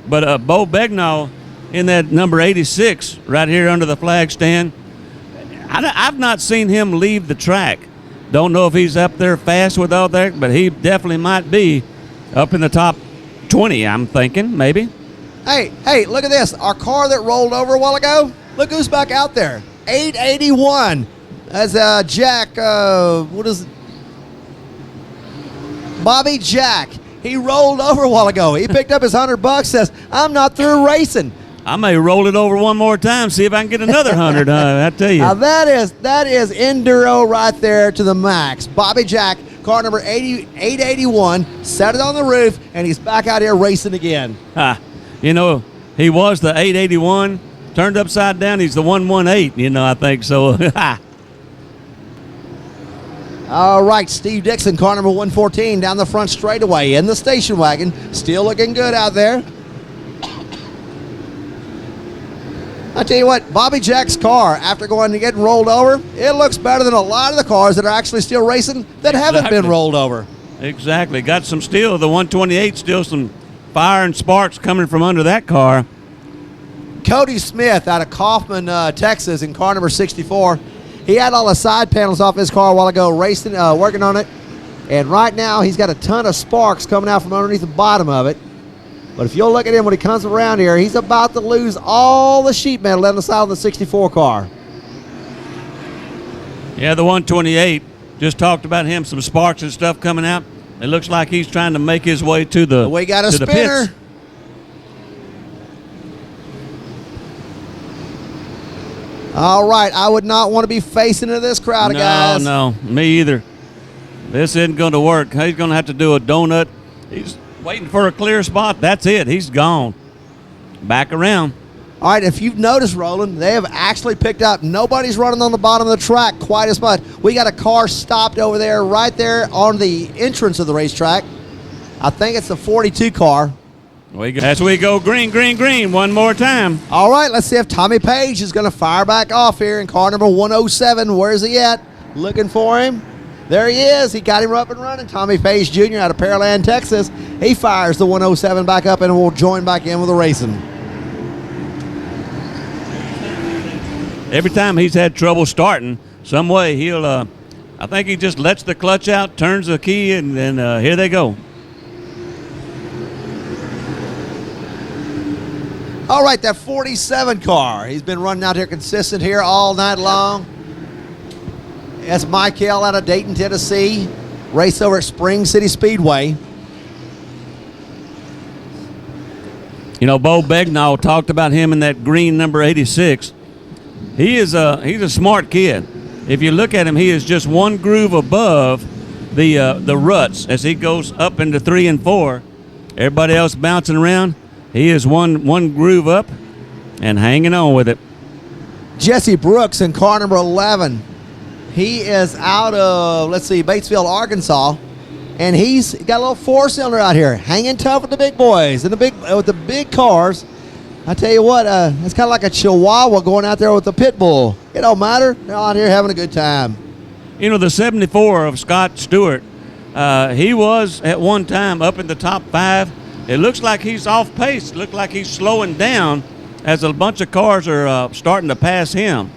But Bo Begnall in that number 86 right here under the flag stand, I've not seen him leave the track. Don't know if he's up there fast with all that, but he definitely might be up in the top 20, I'm thinking, maybe. Hey, look at this. Our car that rolled over a while ago, look who's back out there. 881. That's Jack, what is it? Bobby Jack. He rolled over a while ago. He picked up his $100, says, I'm not through racing. I may roll it over one more time, see if I can get another 100. I tell you. Now that is enduro right there to the max. Bobby Jack, car number 881, set it on the roof, and he's back out here racing again. He was the 881, turned upside down. He's the 118. I think so. All right, Steve Dixon, car number 114, down the front straightaway in the station wagon, still looking good out there. I tell you what, Bobby Jack's car, after going and getting rolled over, it looks better than a lot of the cars that are actually still racing that haven't been rolled over. Exactly. Got some steel. The 128, still some fire and sparks coming from under that car. Cody Smith out of Kaufman, Texas, in car number 64. He had all the side panels off his car a while ago, racing, working on it. And right now, he's got a ton of sparks coming out from underneath the bottom of it. But if you'll look at him when he comes around here, he's about to lose all the sheet metal on the side of the 64 car. Yeah, the 128, just talked about him, some sparks and stuff coming out. It looks like he's trying to make his way to the We got a to the spinner. pits. All right, I would not want to be facing into this crowd of guys. No, me either. This isn't going to work. He's going to have to do a donut. He's waiting for a clear spot. That's it. He's gone. Back around. All right, if you've noticed, Roland, they have actually picked up. Nobody's running on the bottom of the track quite as much. We got a car stopped over there, right there on the entrance of the racetrack. I think it's the 42 car. As we go green, green, green one more time. All right, let's see if Tommy Page is going to fire back off here in car number 107. Where's he at? Looking for him. There he is. He got him up and running. Tommy Page Jr. out of Pearland, Texas. He fires the 107 back up and will join back in with the racing. Every time he's had trouble starting, some way he'll, I think he just lets the clutch out, turns the key, and then here they go. All right, that 47 car. He's been running out here consistent here all night long. That's Michael out of Dayton, Tennessee. Race over at Spring City Speedway. Bo Begnall talked about him in that green number 86. He's a smart kid. If you look at him, he is just one groove above the ruts as he goes up into 3 and 4. Everybody else bouncing around. He is one groove up and hanging on with it. Jesse Brooks in car number 11. He is out of, Batesville, Arkansas. And he's got a little 4-cylinder out here, hanging tough with the big boys and with the big cars. I tell you what, it's kind of like a Chihuahua going out there with the pit bull. It don't matter. They're out here having a good time. The 74 of Scott Stewart, he was at one time up in the top 5. It looks like he's off pace. It looks like he's slowing down as a bunch of cars are starting to pass him.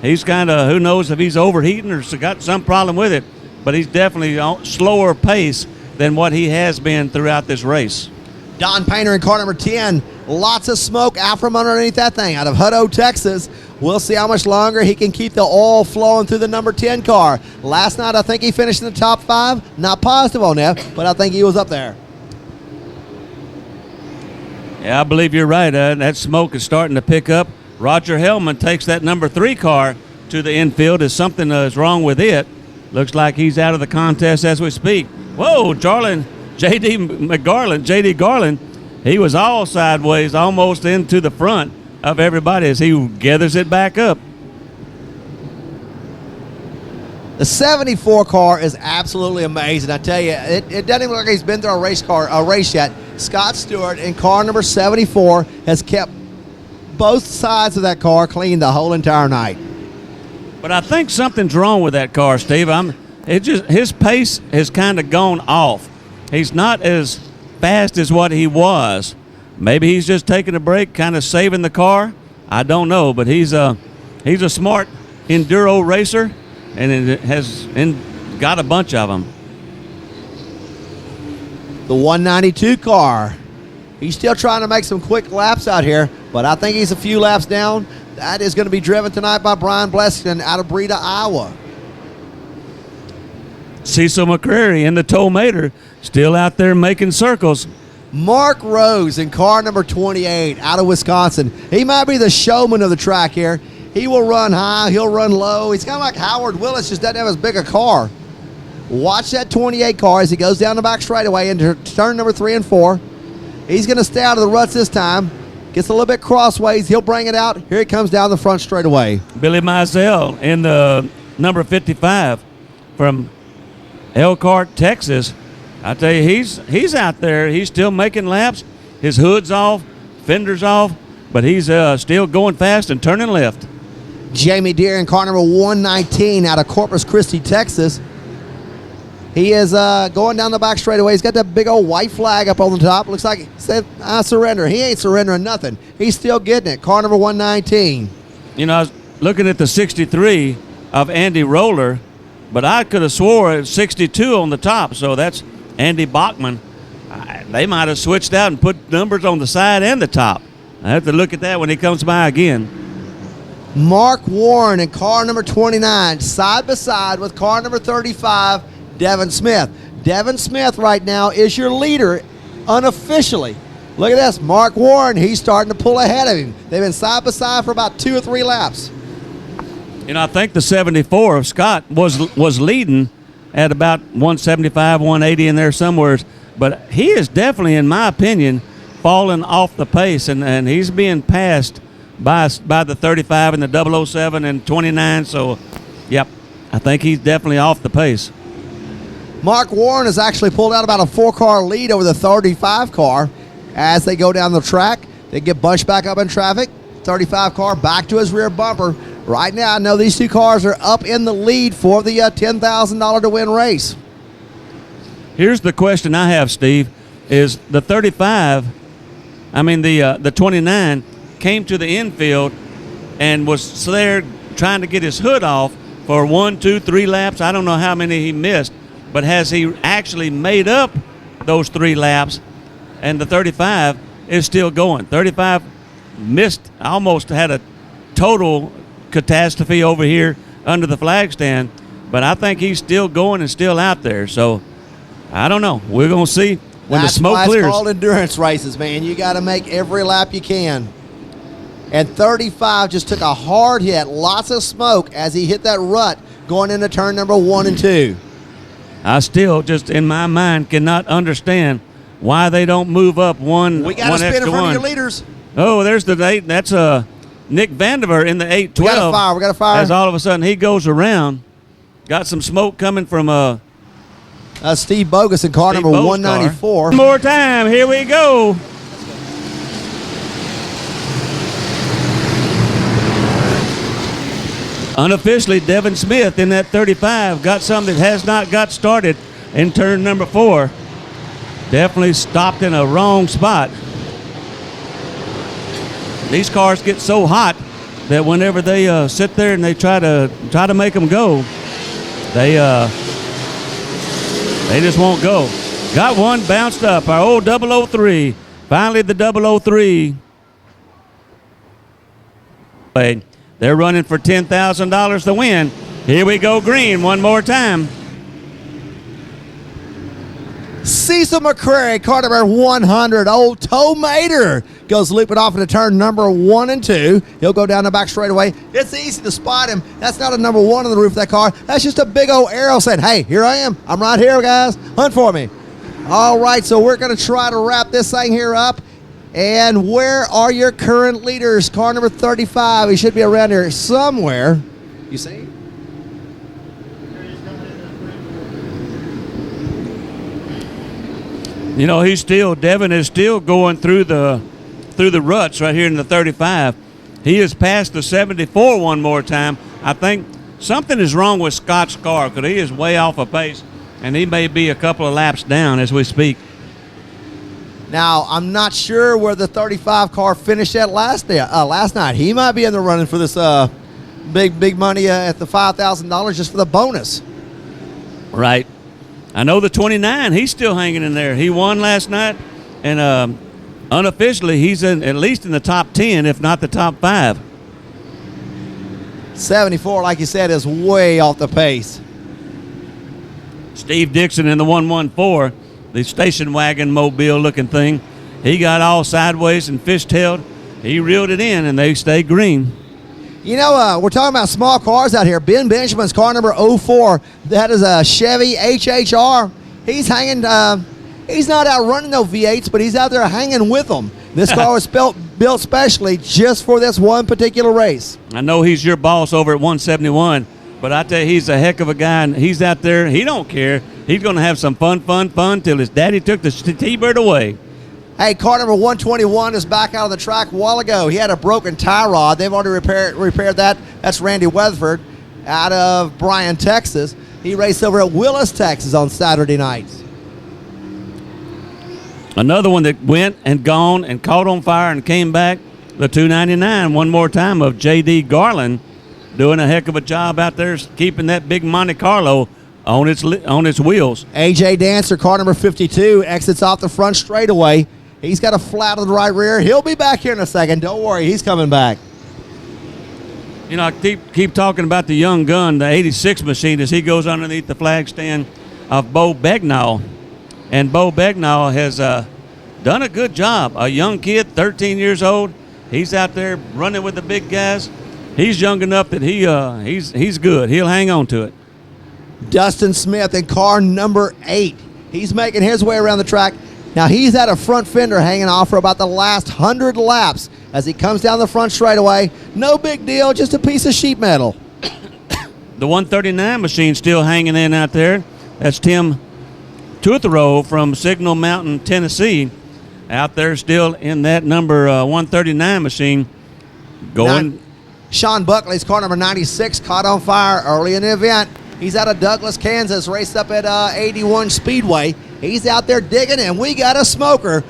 He's kind of, who knows if he's overheating or got some problem with it, but he's definitely on slower pace than what he has been throughout this race. Don Painter in car number 10 Lots of smoke out from underneath that thing out of Hutto, Texas. We'll see how much longer he can keep the oil flowing through the number 10 car. Last night, I think he finished in the top 5. Not positive on that, but I think he was up there. Yeah, I believe you're right. That smoke is starting to pick up. Roger Hellman takes that number 3 car to the infield as something is wrong with it. Looks like he's out of the contest as we speak. Whoa, J.D. Garland, he was all sideways, almost into the front of everybody as he gathers it back up. The 74 car is absolutely amazing. I tell you, it doesn't even look like he's been through a race yet. Scott Stewart in car number 74 has kept both sides of that car clean the whole entire night. But I think something's wrong with that car, Steve. His pace has kind of gone off. He's not as fast as what he was. Maybe he's just taking a break, kind of saving the car. I don't know, but he's a smart enduro racer, and it has got a bunch of them. The 192 car. He's still trying to make some quick laps out here, but I think he's a few laps down. That is going to be driven tonight by Brian Blessington out of Breda, Iowa. Cecil McCreary in the Tomater still out there making circles. Mark Rose in car number 28 out of Wisconsin. He might be the showman of the track here. He will run high, he'll run low. He's kind of like Howard Willis, just doesn't have as big a car. Watch that 28 car as he goes down the back straightaway into turn number 3 and 4. He's going to stay out of the ruts this time. Gets a little bit crossways. He'll bring it out. Here he comes down the front straightaway. Billy Mizell in the number 55 from Elkhart, Texas. I tell you, he's out there. He's still making laps. His hood's off, fender's off, but he's still going fast and turning left. Jamie Deere in car number 119 out of Corpus Christi, Texas. He is going down the back straightaway. He's got that big old white flag up on the top. Looks like he said, I surrender. He ain't surrendering nothing. He's still getting it. Car number 119. You know, I was looking at the 63 of Andy Roller, but I could have swore it's 62 on the top, so that's Andy Bachman. They might have switched out and put numbers on the side and the top. I have to look at that when he comes by again. Mark Warren in car number 29, side by side with car number 35, Devin Smith. Devin Smith right now is your leader unofficially. Look at this. Mark Warren, he's starting to pull ahead of him. They've been side by side for about 2 or 3 laps. You know, I think the 74 of Scott was leading at about 175, 180 in there somewhere. But he is definitely, in my opinion, falling off the pace, and he's being passed by the 35 and the 007 and 29. So, yep, I think he's definitely off the pace. Mark Warren has actually pulled out about a 4-car lead over the 35 car as they go down the track. They get bunched back up in traffic. 35 car back to his rear bumper. Right now, I know these 2 cars are up in the lead for the $10,000 to win race. Here's the question I have, Steve, is the 29 came to the infield and was there trying to get his hood off for 1, 2, 3 laps. I don't know how many he missed. But has he actually made up those 3 laps, and the 35 is still going? 35 missed, almost had a total catastrophe over here under the flag stand, but I think he's still going and still out there. So I don't know. We're going to see when the smoke clears. That's why it's called endurance races, man. You got to make every lap you can. And 35 just took a hard hit, lots of smoke as he hit that rut going into turn number 1 and 2. I still just in my mind cannot understand why they don't move up one. We got to spin in front of your leaders. Oh, there's the 8. That's Nick Vandiver in the 812. We got to fire. As all of a sudden he goes around, got some smoke coming from Steve Bogus in car number 194. One more time. Here we go. Unofficially, Devin Smith in that 35 got something that has not got started in turn number 4. Definitely stopped in a wrong spot. These cars get so hot that whenever they sit there and they try to make them go, they just won't go. Got one bounced up. Our old 003 Finally, the 003. They're running for $10,000 to win. Here we go, green, one more time. Cecil McCrary, car number 100. Old Toe Mater goes looping off into turn number 1 and 2. He'll go down the back straightaway. It's easy to spot him. That's not a number 1 on the roof of that car. That's just a big old arrow saying, hey, here I am. I'm right here, guys. Hunt for me. All right, so we're going to try to wrap this thing here up. And where are your current leaders? Car number 35. He should be around here somewhere. You see? You know, Devin is still going through the ruts right here in the 35. He has passed the 74 one more time. I think something is wrong with Scott's car because he is way off of pace, and he may be a couple of laps down as we speak. Now, I'm not sure where the 35 car finished at last night. He might be in the running for this big money at the $5,000 just for the bonus. Right. I know the 29, he's still hanging in there. He won last night, and unofficially, he's at least in the top 10, if not the top 5. 74, like you said, is way off the pace. Steve Dixon in the 114, the station wagon mobile looking thing. He got all sideways and fishtailed. He reeled it in, and they stayed green. You know, we're talking about small cars out here. Ben Benjamin's car number 04, that is a Chevy HHR. He's hanging, he's not out running no V8s, but he's out there hanging with them. This car was built specially just for this one particular race. I know he's your boss over at 171, but I tell you, he's a heck of a guy, and he's out there. He don't care. He's going to have some fun till his daddy took the T-Bird away. Hey, car number 121 is back out on the track a while ago. He had a broken tie rod. They've already repaired that. That's Randy Weatherford out of Bryan, Texas. He raced over at Willis, Texas on Saturday nights. Another one that went and gone and caught on fire and came back, the 299 one more time of J.D. Garland, doing a heck of a job out there keeping that big Monte Carlo on its wheels. A.J. Dancer, car number 52, exits off the front straightaway. He's got a flat on the right rear. He'll be back here in a second. Don't worry, he's coming back. You know, I keep talking about the young gun, the 86 machine, as he goes underneath the flag stand of Bo Begnall. And Bo Begnall has done a good job. A young kid, 13 years old. He's out there running with the big guys. He's young enough that he's good. He'll hang on to it. Dustin Smith in car number 8. He's making his way around the track. Now, he's had a front fender hanging off for about the last 100 laps as he comes down the front straightaway. No big deal, just a piece of sheet metal. The 139 machine still hanging in out there. That's Tim Tutherow from Signal Mountain, Tennessee, out there still in that number 139 machine going. Sean Buckley's car number 96 caught on fire early in the event. He's out of Douglas, Kansas, raced up at 81 Speedway. He's out there digging, and we got a smoker.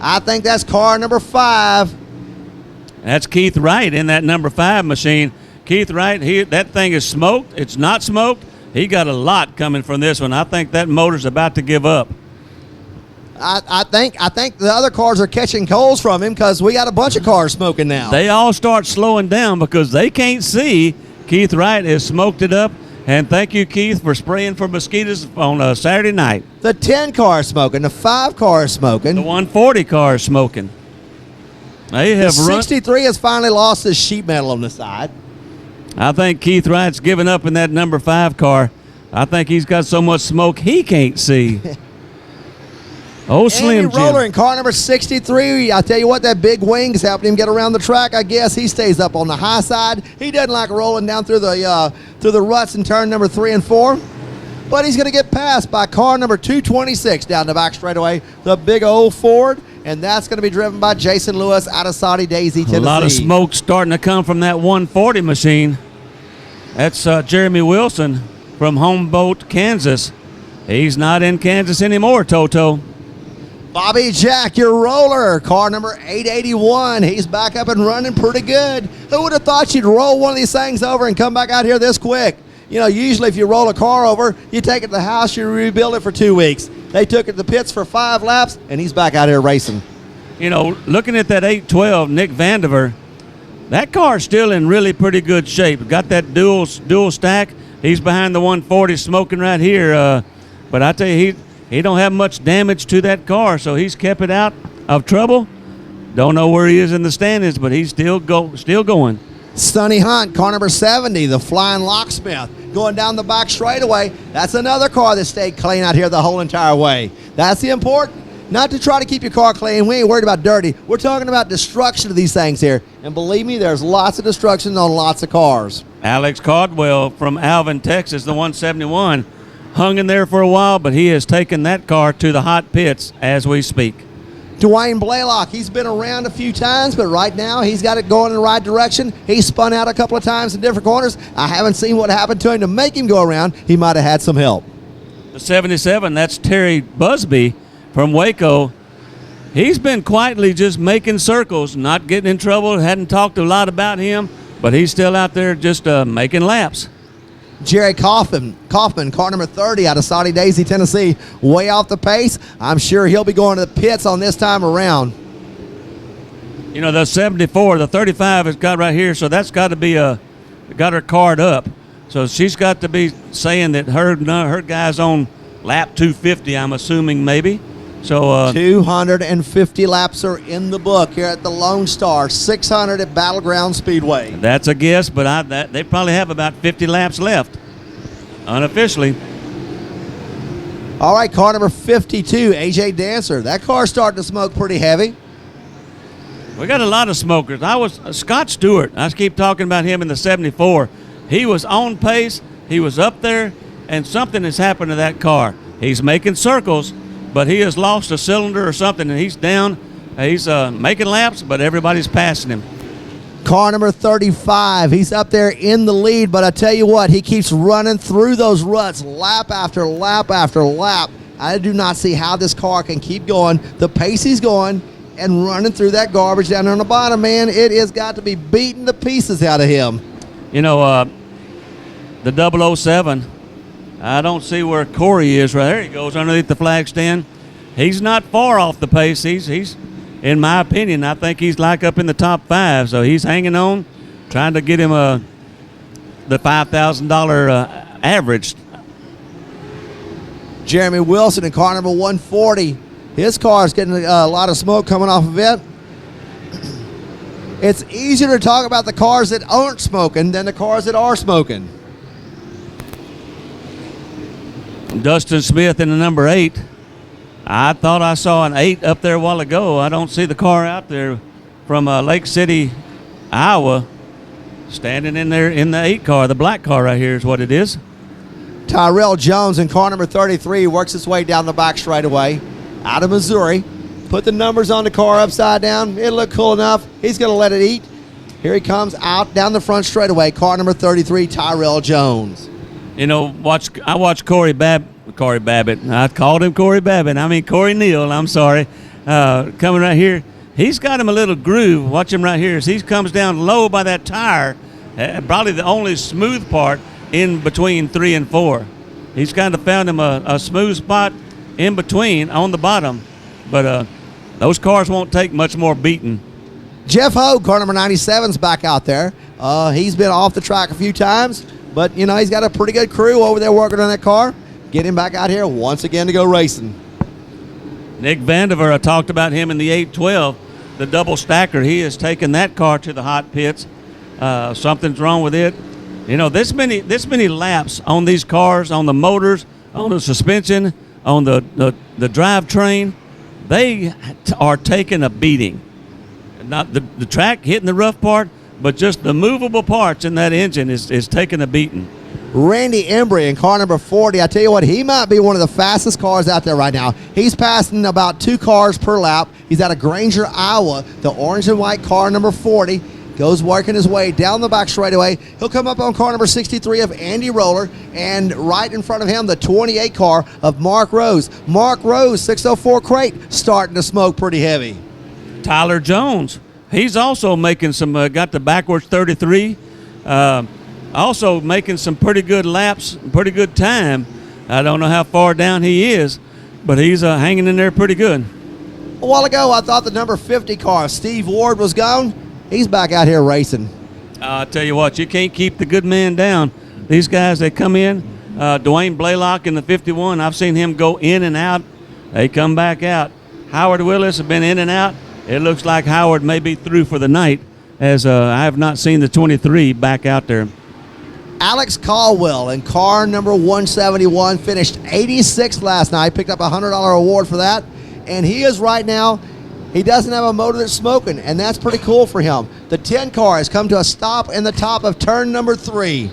I think that's car number 5. That's Keith Wright in that number 5 machine. Keith Wright, that thing is smoked. It's not smoked. He got a lot coming from this one. I think that motor's about to give up. I think the other cars are catching coals from him because we got a bunch of cars smoking now. They all start slowing down because they can't see. Keith Wright has smoked it up. And thank you, Keith, for spraying for mosquitoes on a Saturday night. The 10 car is smoking. The 5 car is smoking. The 140 car is smoking. They have the 63 has finally lost his sheet metal on the side. I think Keith Wright's given up in that number 5 car. I think he's got so much smoke he can't see. Oh, Slim Andy Roller in car number 63. I tell you what, that big wing's helping him get around the track. I guess he stays up on the high side. He doesn't like rolling down through the ruts in turn number 3 and 4. But he's going to get passed by car number 226 down the back straightaway, the big old Ford. And that's going to be driven by Jason Lewis out of Saudi Daisy, Tennessee. A lot of smoke starting to come from that 140 machine. That's Jeremy Wilson from Humboldt, Kansas. He's not in Kansas anymore, Toto. Bobby Jack, your roller, car number 881. He's back up and running pretty good. Who would have thought you'd roll one of these things over and come back out here this quick? You know, usually if you roll a car over, you take it to the house, you rebuild it for 2 weeks. They took it to the pits for 5 laps, and he's back out here racing. looking at that 812 Nick Vandiver, that car's still in really pretty good shape. Got that dual stack. He's behind the 140 smoking right here. But I tell you, he don't have much damage to that car, so he's kept it out of trouble. Don't know where he is in the standings, but he's still going. Sonny Hunt, car number 70, the Flying Locksmith, going down the back straightaway. That's another car that stayed clean out here the whole entire way. That's the important. Not to try to keep your car clean. We ain't worried about dirty. We're talking about destruction of these things here. And believe me, there's lots of destruction on lots of cars. Alex Caldwell from Alvin, Texas, the 171, hung in there for a while, but he has taken that car to the hot pits as we speak. Dwayne Blaylock, he's been around a few times, but right now he's got it going in the right direction. He spun out a couple of times in different corners. I haven't seen what happened to him to make him go around. He might have had some help. The 77, that's Terry Busby from Waco. He's been quietly just making circles, not getting in trouble. Hadn't talked a lot about him, but he's still out there just making laps. Jerry Kaufman, car number 30 out of Saudi Daisy, Tennessee, way off the pace. I'm sure he'll be going to the pits on this time around. The 74, the 35 has got right here, so that's got to be got her card up. So she's got to be saying that her guy's on lap 250, I'm assuming maybe. So 250 laps are in the book here at the Lone Star, 600 at Battleground Speedway. That's a guess, but they probably have about 50 laps left, unofficially. All right, car number 52, AJ Dancer. That car's starting to smoke pretty heavy. We got a lot of smokers. Scott Stewart. I keep talking about him in the 74. He was on pace. He was up there, and something has happened to that car. He's making circles, but he has lost a cylinder or something, and he's down. He's making laps, but everybody's passing him. Car number 35, he's up there in the lead, but I tell you what, he keeps running through those ruts lap after lap after lap. I do not see how this car can keep going. The pace he's going and running through that garbage down there on the bottom, man, it has got to be beating the pieces out of him. The 007, I don't see where Corey is. Right there he goes underneath the flag stand. He's not far off the pace. He's in my opinion, I think he's like up in the top 5. So he's hanging on, trying to get him the $5,000 average. Jeremy Wilson in car number 140. His car is getting a lot of smoke coming off of it. It's easier to talk about the cars that aren't smoking than the cars that are smoking. Dustin Smith in the number 8. I thought I saw an 8 up there a while ago. I don't see the car out there from Lake City, Iowa, standing in there in the 8 car. The black car right here is what it is. Tyrell Jones in car number 33 works his way down the back straightaway out of Missouri. Put the numbers on the car upside down. It looked cool enough. He's going to let it eat. Here he comes out down the front straightaway. Car number 33, Tyrell Jones. I watched Corey Babbitt. I called him Corey Babbitt. I mean Corey Neal. I'm sorry. Coming right here. He's got him a little groove. Watch him right here. As he comes down low by that tire, probably the only smooth part in between 3 and 4. He's kind of found him a smooth spot in between on the bottom. But those cars won't take much more beating. Jeff Hogue, car number 97's back out there. He's been off the track a few times, but he's got a pretty good crew over there working on that car. Get him back out here once again to go racing. Nick Vandiver, I talked about him in the 812, the double stacker. He has taken that car to the hot pits. Something's wrong with it. This many laps on these cars, on the motors, on the suspension, on the drivetrain, they are taking a beating. Not the track hitting the rough part, but just the movable parts in that engine is taking a beating. Randy Embry in car number 40. I tell you what, he might be one of the fastest cars out there right now. He's passing about 2 cars per lap. He's out of Granger, Iowa. The orange and white car number 40 goes working his way down the back straightaway. He'll come up on car number 63 of Andy Roller, and right in front of him, the 28 car of Mark Rose. Mark Rose, 604 crate, starting to smoke pretty heavy. Tyler Jones, he's also making some, got the backwards 33. Also making some pretty good laps, pretty good time. I don't know how far down he is, but he's hanging in there pretty good. A while ago, I thought the number 50 car, Steve Ward, was gone. He's back out here racing. I'll tell you what, you can't keep the good man down. These guys, they come in. Dwayne Blaylock in the 51, I've seen him go in and out. They come back out. Howard Willis have been in and out. It looks like Howard may be through for the night, as I have not seen the 23 back out there. Alex Caldwell in car number 171 finished 86th last night, picked up a $100 award for that, and he is right now, he doesn't have a motor that's smoking, and that's pretty cool for him. The 10 car has come to a stop in the top of turn number 3.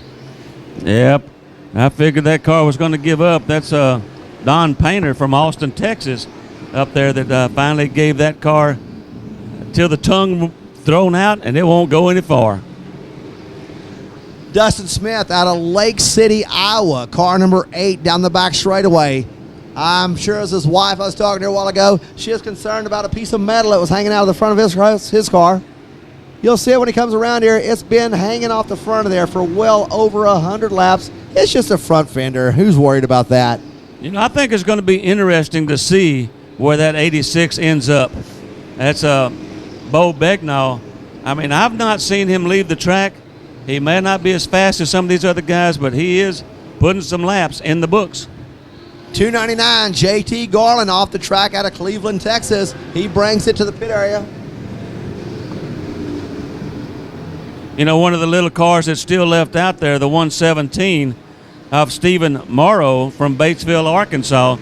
Yep, I figured that car was going to give up. That's Don Painter from Austin, Texas, up there that finally gave that car till the tongue thrown out, and it won't go any far. Dustin Smith out of Lake City, Iowa, car number 8 down the back straightaway. I'm sure it was his wife I was talking to a while ago. She is concerned about a piece of metal that was hanging out of the front of his car. You'll see it when he comes around here. It's been hanging off the front of there for well over 100 laps. It's just a front fender. Who's worried about that? You know, I think it's going to be interesting to see where that 86 ends up. That's Bo Begnall. I mean, I've not seen him leave the track. He may not be as fast as some of these other guys, but he is putting some laps in the books. 299, JT Garland off the track out of Cleveland, Texas. He brings it to the pit area. You know, one of the little cars that's still left out there, the 117 of Stephen Morrow from Batesville, Arkansas.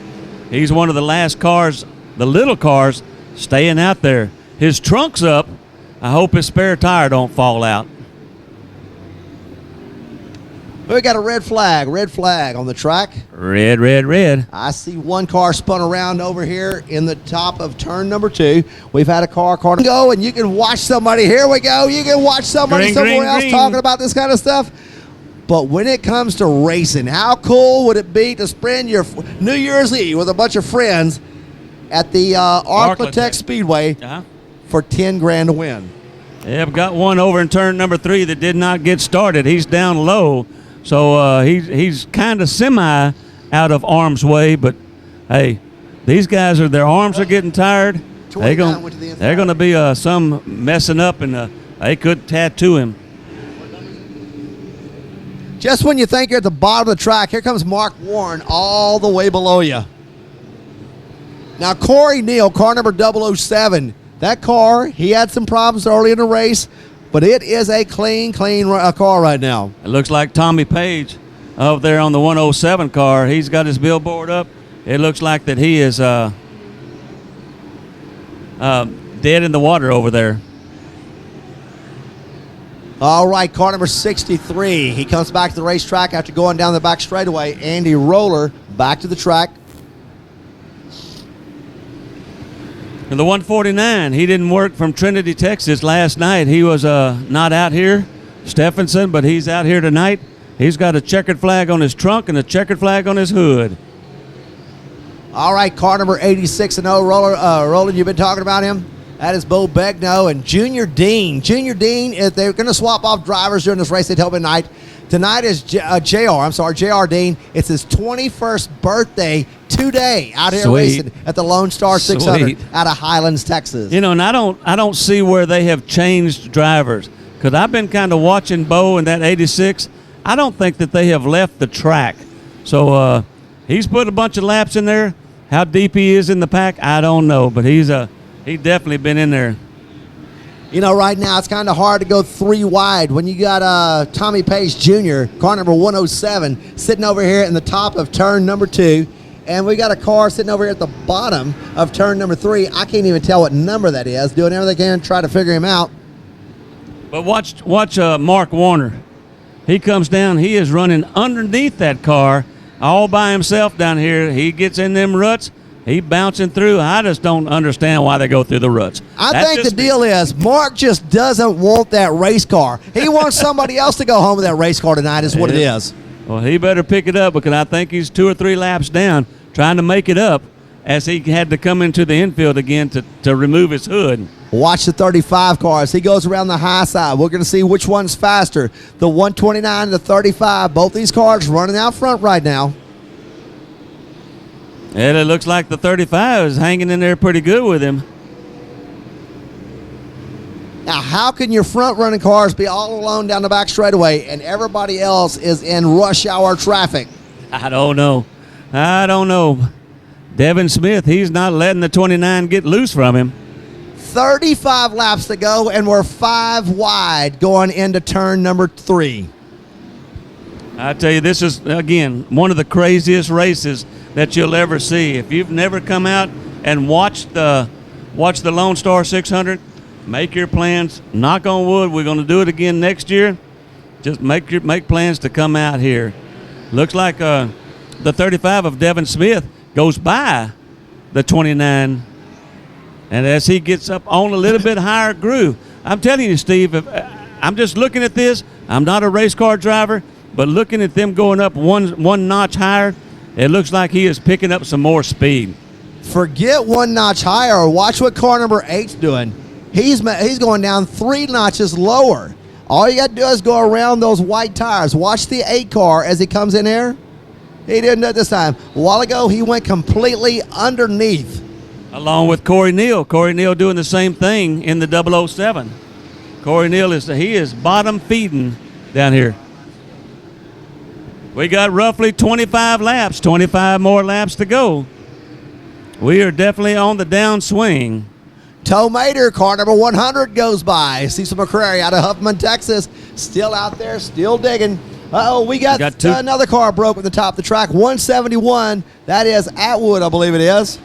He's one of the last cars, the little cars, staying out there. His trunk's up. I hope his spare tire don't fall out. We got a red flag on the track. Red, red, red. I see one car spun around over here in the top of turn number 2. We've had a car go, and you can watch somebody. Here we go. You can watch somebody somewhere else talking about this kind of stuff. But when it comes to racing, how cool would it be to spend your New Year's Eve with a bunch of friends at the Arclatech Speedway for 10 grand to win? Yeah, I've got one over in turn number 3 that did not get started. He's down low. So he's kind of semi out of arm's way, but hey, these guys their arms are getting tired. They're going to be some messing up, and they could tattoo him. Just when you think you're at the bottom of the track, here comes Mark Warren all the way below you. Now Corey Neal, car number 007. That car, he had some problems early in the race, but it is a clean car right now. It looks like Tommy Page over there on the 107 car. He's got his billboard up. It looks like that he is dead in the water over there. All right, car number 63. He comes back to the racetrack after going down the back straightaway. Andy Roller back to the track. And the 149, he didn't work from Trinity, Texas last night. He was not out here, Stephenson, but he's out here tonight. He's got a checkered flag on his trunk and a checkered flag on his hood. All right, car number 86 and 0, Roland, you've been talking about him. That is Bo Begnall and Junior Dean. Junior Dean, if they're going to swap off drivers during this race, they tell me tonight. Tonight is JR Dean. It's his 21st birthday today out here racing at the Lone Star 600 out of Highlands, Texas. You know, and I don't see where they have changed drivers, because I've been kind of watching Bo in that 86. I don't think that they have left the track. So he's put a bunch of laps in there. How deep he is in the pack, I don't know, but he's definitely been in there. You know, right now it's kind of hard to go 3 wide when you got Tommy Page Jr., car number 107, sitting over here in the top of turn number 2. And we got a car sitting over here at the bottom of turn number 3. I can't even tell what number that is. Doing everything they can to try to figure him out. But watch Mark Warner. He comes down. He is running underneath that car all by himself down here. He gets in them ruts. He bouncing through. I just don't understand why they go through the ruts. I think the deal is Mark just doesn't want that race car. He wants somebody else to go home with that race car tonight is what it is. Well, he better pick it up, because I think he's 2 or 3 laps down trying to make it up, as he had to come into the infield again to remove his hood. Watch the 35 car as he goes around the high side. We're going to see which one's faster. The 129 and the 35. Both these cars running out front right now. And it looks like the 35 is hanging in there pretty good with him. Now, how can your front-running cars be all alone down the back straightaway and everybody else is in rush hour traffic? I don't know. Devin Smith, he's not letting the 29 get loose from him. 35 laps to go, and we're 5 wide going into turn number 3. I tell you, this is, again, one of the craziest races that you'll ever see. If you've never come out and watched the Lone Star 600, make your plans. Knock on wood, we're going to do it again next year. Just make plans to come out here. Looks like the 35 of Devin Smith goes by the 29, and as he gets up on a little bit higher groove, I'm telling you, Steve, I'm just looking at this. I'm not a race car driver, but looking at them going up one notch higher, it looks like he is picking up some more speed. Forget one notch higher. Watch what car number 8's doing. He's going down 3 notches lower. All you got to do is go around those white tires. Watch the 8 car as he comes in there. He didn't do it this time. A while ago, he went completely underneath. Along with Corey Neal. Corey Neal doing the same thing in the 007. Corey Neal is bottom feeding down here. We got roughly 25 laps, 25 more laps to go. We are definitely on the downswing. Tomater, car number 100 goes by. Cecil McCrary out of Huffman, Texas. Still out there, still digging. We got another car broke at the top of the track. 171. That is Atwood, I believe it is.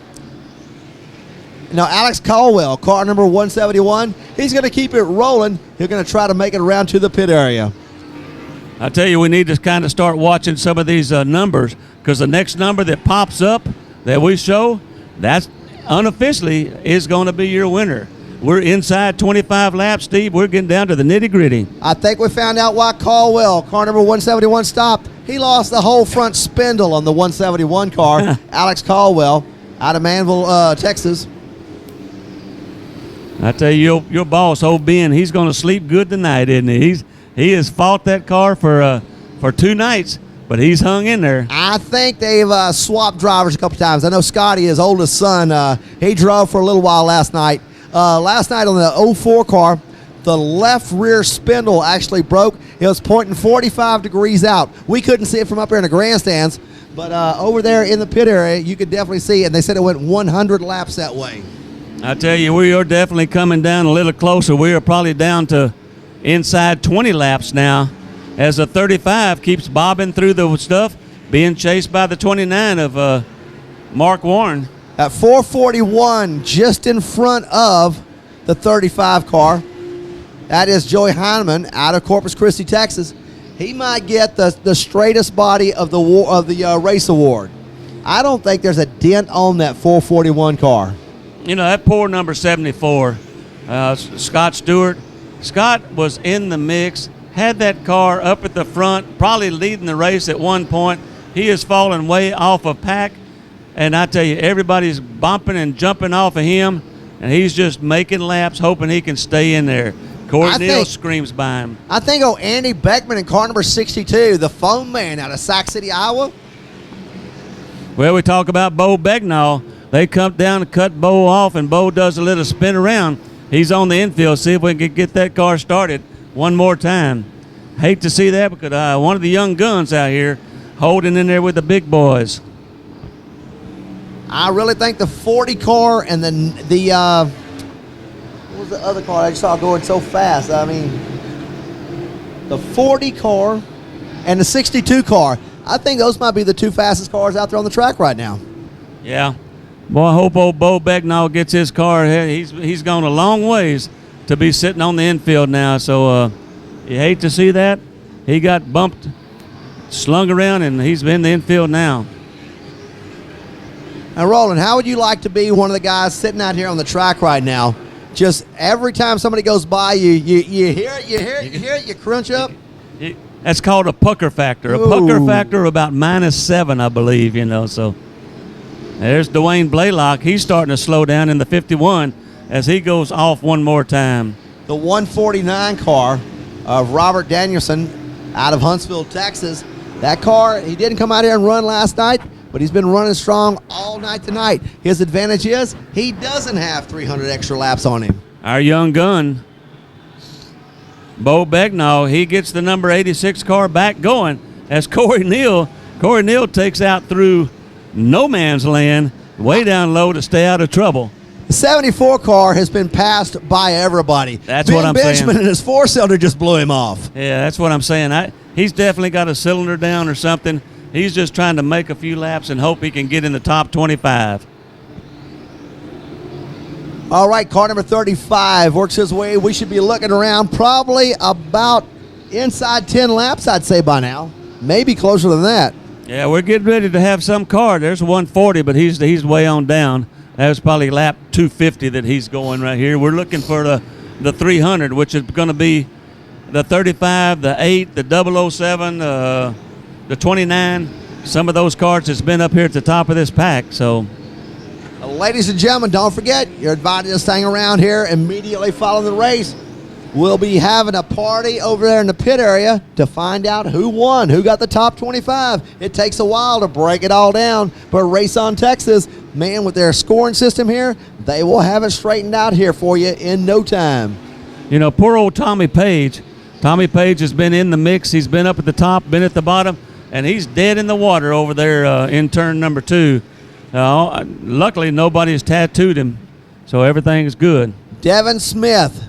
Now, Alex Caldwell, car number 171. He's going to keep it rolling. He's going to try to make it around to the pit area. I tell you, we need to kind of start watching some of these numbers, because the next number that pops up that we show, that's unofficially is going to be your winner. We're inside 25 laps, Steve. We're getting down to the nitty-gritty. I think we found out why Caldwell, car number 171, stopped. He lost the whole front spindle on the 171 car. Alex Caldwell out of Manville, Texas. I tell you, your boss, old Ben, he's going to sleep good tonight, isn't he? He has fought that car for 2 nights, but he's hung in there. I think they've swapped drivers a couple times. I know Scotty, his oldest son, he drove for a little while last night. Last night on the 04 car, the left rear spindle actually broke. It was pointing 45 degrees out. We couldn't see it from up here in the grandstands, but over there in the pit area, you could definitely see it. And they said it went 100 laps that way. I tell you, we are definitely coming down a little closer. We are probably down to inside 20 laps now, as the 35 keeps bobbing through the stuff, being chased by the 29 of Mark Warren. At 441, just in front of the 35 car, that is Joey Heineman out of Corpus Christi, Texas. He might get the straightest body of the race award. I don't think there's a dent on that 441 car. You know, that poor number 74, Scott Stewart. Scott was in the mix, had that car up at the front, probably leading the race at one point. He has fallen way off of pack, and I tell you, everybody's bumping and jumping off of him, and he's just making laps, hoping he can stay in there. Corey Neal screams by him. I think Andy Beckman in car number 62, the phone man out of Sac City, Iowa. Well, we talk about Bo Begnall. They come down and cut Bo off, and Bo does a little spin around. He's on the infield. See if we can get that car started one more time. Hate to see that, because one of the young guns out here holding in there with the big boys. I really think the 40 car and the what was the other car I just saw going so fast? I mean, the 40 car and the 62 car. I think those might be the 2 fastest cars out there on the track right now. Yeah. Boy, I hope old Bo Begnall gets his car. He's gone a long ways to be sitting on the infield now. So you hate to see that. He got bumped, slung around, and he's in the infield now. Now, Roland, how would you like to be one of the guys sitting out here on the track right now? Just every time somebody goes by, you hear it, you crunch up. That's called a pucker factor. Ooh. A pucker factor about -7, I believe. You know, so. There's Dwayne Blaylock. He's starting to slow down in the 51 as he goes off one more time. The 149 car of Robert Danielson out of Huntsville, Texas. That car, he didn't come out here and run last night, but he's been running strong all night tonight. His advantage is he doesn't have 300 extra laps on him. Our young gun, Bo Begnall, he gets the number 86 car back going as Corey Neal takes out through no man's land, way down low to stay out of trouble. The 74 car has been passed by everybody. That's what I'm saying. Benjamin and his four-cylinder just blew him off. Yeah, that's what I'm saying. He's definitely got a cylinder down or something. He's just trying to make a few laps and hope he can get in the top 25. All right, car number 35 works his way. We should be looking around probably about inside 10 laps, I'd say, by now. Maybe closer than that. Yeah, we're getting ready to have some car. There's 140, but he's way on down. That was probably lap 250 that he's going right here. We're looking for the 300, which is going to be the 35, the 8, the 007, the 29. Some of those cars that's been up here at the top of this pack. So, ladies and gentlemen, don't forget, you're invited to hang around here immediately following the race. We'll be having a party over there in the pit area to find out who won, who got the top 25. It takes a while to break it all down, but Race on Texas, man, with their scoring system here, they will have it straightened out here for you in no time. You know, poor old Tommy Page. Tommy Page has been in the mix. He's been up at the top, been at the bottom, and he's dead in the water over there in turn number 2. Luckily, nobody has tattooed him, so everything's good. Devin Smith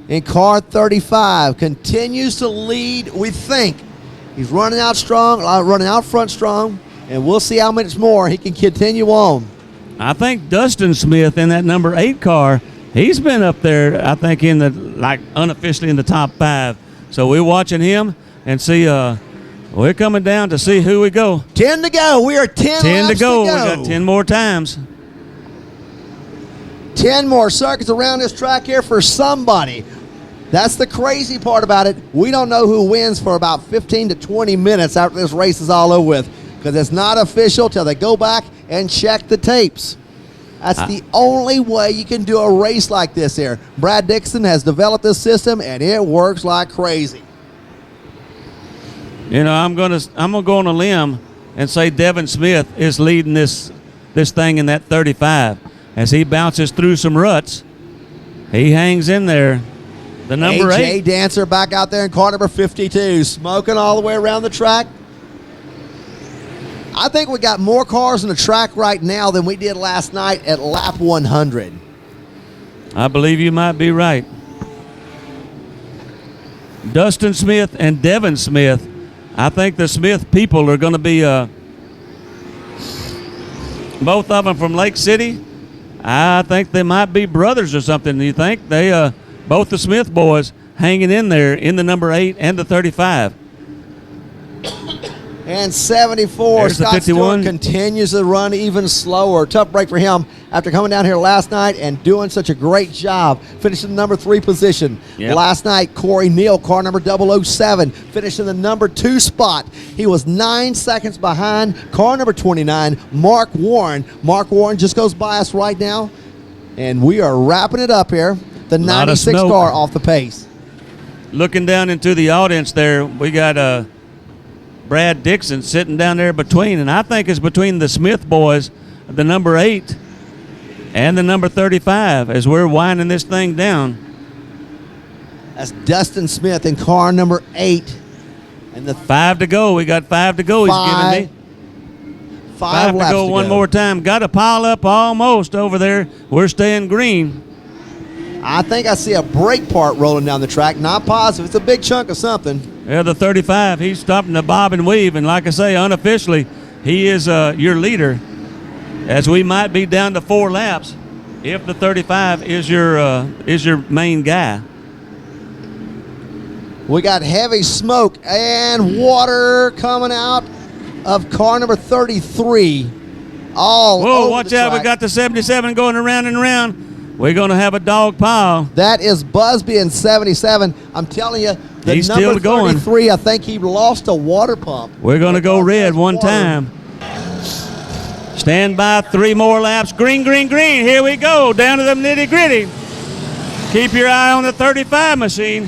in car 35 continues to lead, we think. He's running out strong, running out front strong, and we'll see how much more he can continue on. I think Dustin Smith in that number 8 car, he's been up there, I think, unofficially in the top 5. So we're watching him and see, we're coming down to see who we go. 10 to go. We are 10 laps to go. We got 10 more times. 10 more circuits around this track here for somebody. That's the crazy part about it. We don't know who wins for about 15 to 20 minutes after this race is all over with, because it's not official till they go back and check the tapes. That's the only way you can do a race like this here. Brad Dixon has developed this system, and it works like crazy. You know, I'm gonna go on a limb and say Devin Smith is leading this thing in that 35. As he bounces through some ruts, he hangs in there. The number 8. AJ Dancer back out there in car number 52, smoking all the way around the track. I think we got more cars on the track right now than we did last night at lap 100. I believe you might be right. Dustin Smith and Devin Smith. I think the Smith people are going to be both of them from Lake City. I think they might be brothers or something. Do you think? They both the Smith boys hanging in there in the number 8 and the 35. And 74, There's the Scott 51. Stewart continues to run even slower. Tough break for him after coming down here last night and doing such a great job, finishing the number 3 position. Yep. Last night, Corey Neal, car number 007, finishing the number 2 spot. He was 9 seconds behind car number 29, Mark Warren. Mark Warren just goes by us right now, and we are wrapping it up here. The 96 car off the pace. Looking down into the audience there, we got Brad Dixon sitting down there between, and I think it's between the Smith boys, the number 8 and the number 35, as we're winding this thing down. That's Dustin Smith in car number 8. And the 5 to go. We got 5 to go. He's giving me 5 to go. One more time. Got to pile up almost over there. We're staying green. I think I see a brake part rolling down the track. Not positive. It's a big chunk of something. Yeah, the 35, he's stopping to bob and weave. And like I say, unofficially, he is your leader, as we might be down to 4 laps if the 35 is your main guy. We got heavy smoke and water coming out of car number 33. Whoa, watch out. We got the 77 going around and around. We're going to have a dog pile. That is Busby in 77. I'm telling you, the He's number still going. 33, I think he lost a water pump. We're going to go red one time. Stand by, 3 more laps. Green, green, green. Here we go, down to the nitty-gritty. Keep your eye on the 35 machine.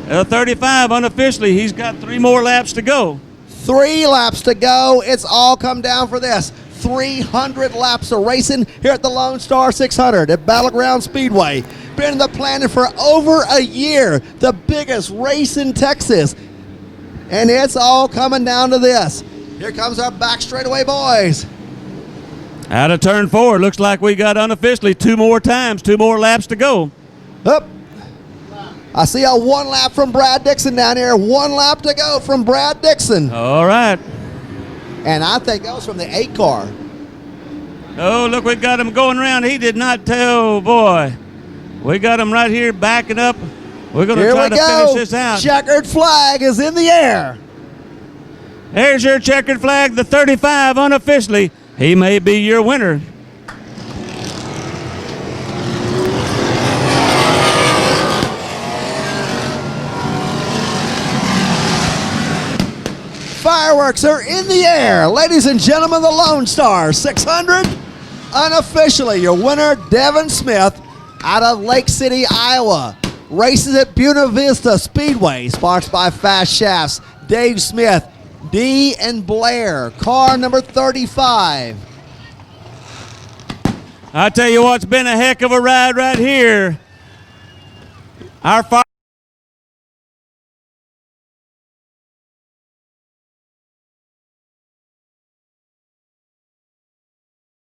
35, unofficially, he's got 3 more laps to go. 3 laps to go. It's all come down for this. 300 laps of racing here at the Lone Star 600 at Battleground Speedway. Been in the planning for over a year. The biggest race in Texas. And it's all coming down to this. Here comes our back straightaway boys. Out of turn 4. Looks like we got unofficially 2 more laps to go. Up. I see a 1 lap from Brad Dixon down here. 1 lap to go from Brad Dixon. All right. And I think that was from the 8 car. Oh, look, we got him going around. He did not tell, boy. We got him right here backing up. We're going to try to finish this out. Checkered flag is in the air. There's your checkered flag, the 35 unofficially. He may be your winner. Fireworks are in the air. Ladies and gentlemen, the Lone Star 600, unofficially your winner, Devin Smith, out of Lake City, Iowa. Races at Buena Vista Speedway, sponsored by Fast Shafts, Dave Smith, D and Blair, car number 35. I tell you what, it's been a heck of a ride right here. Our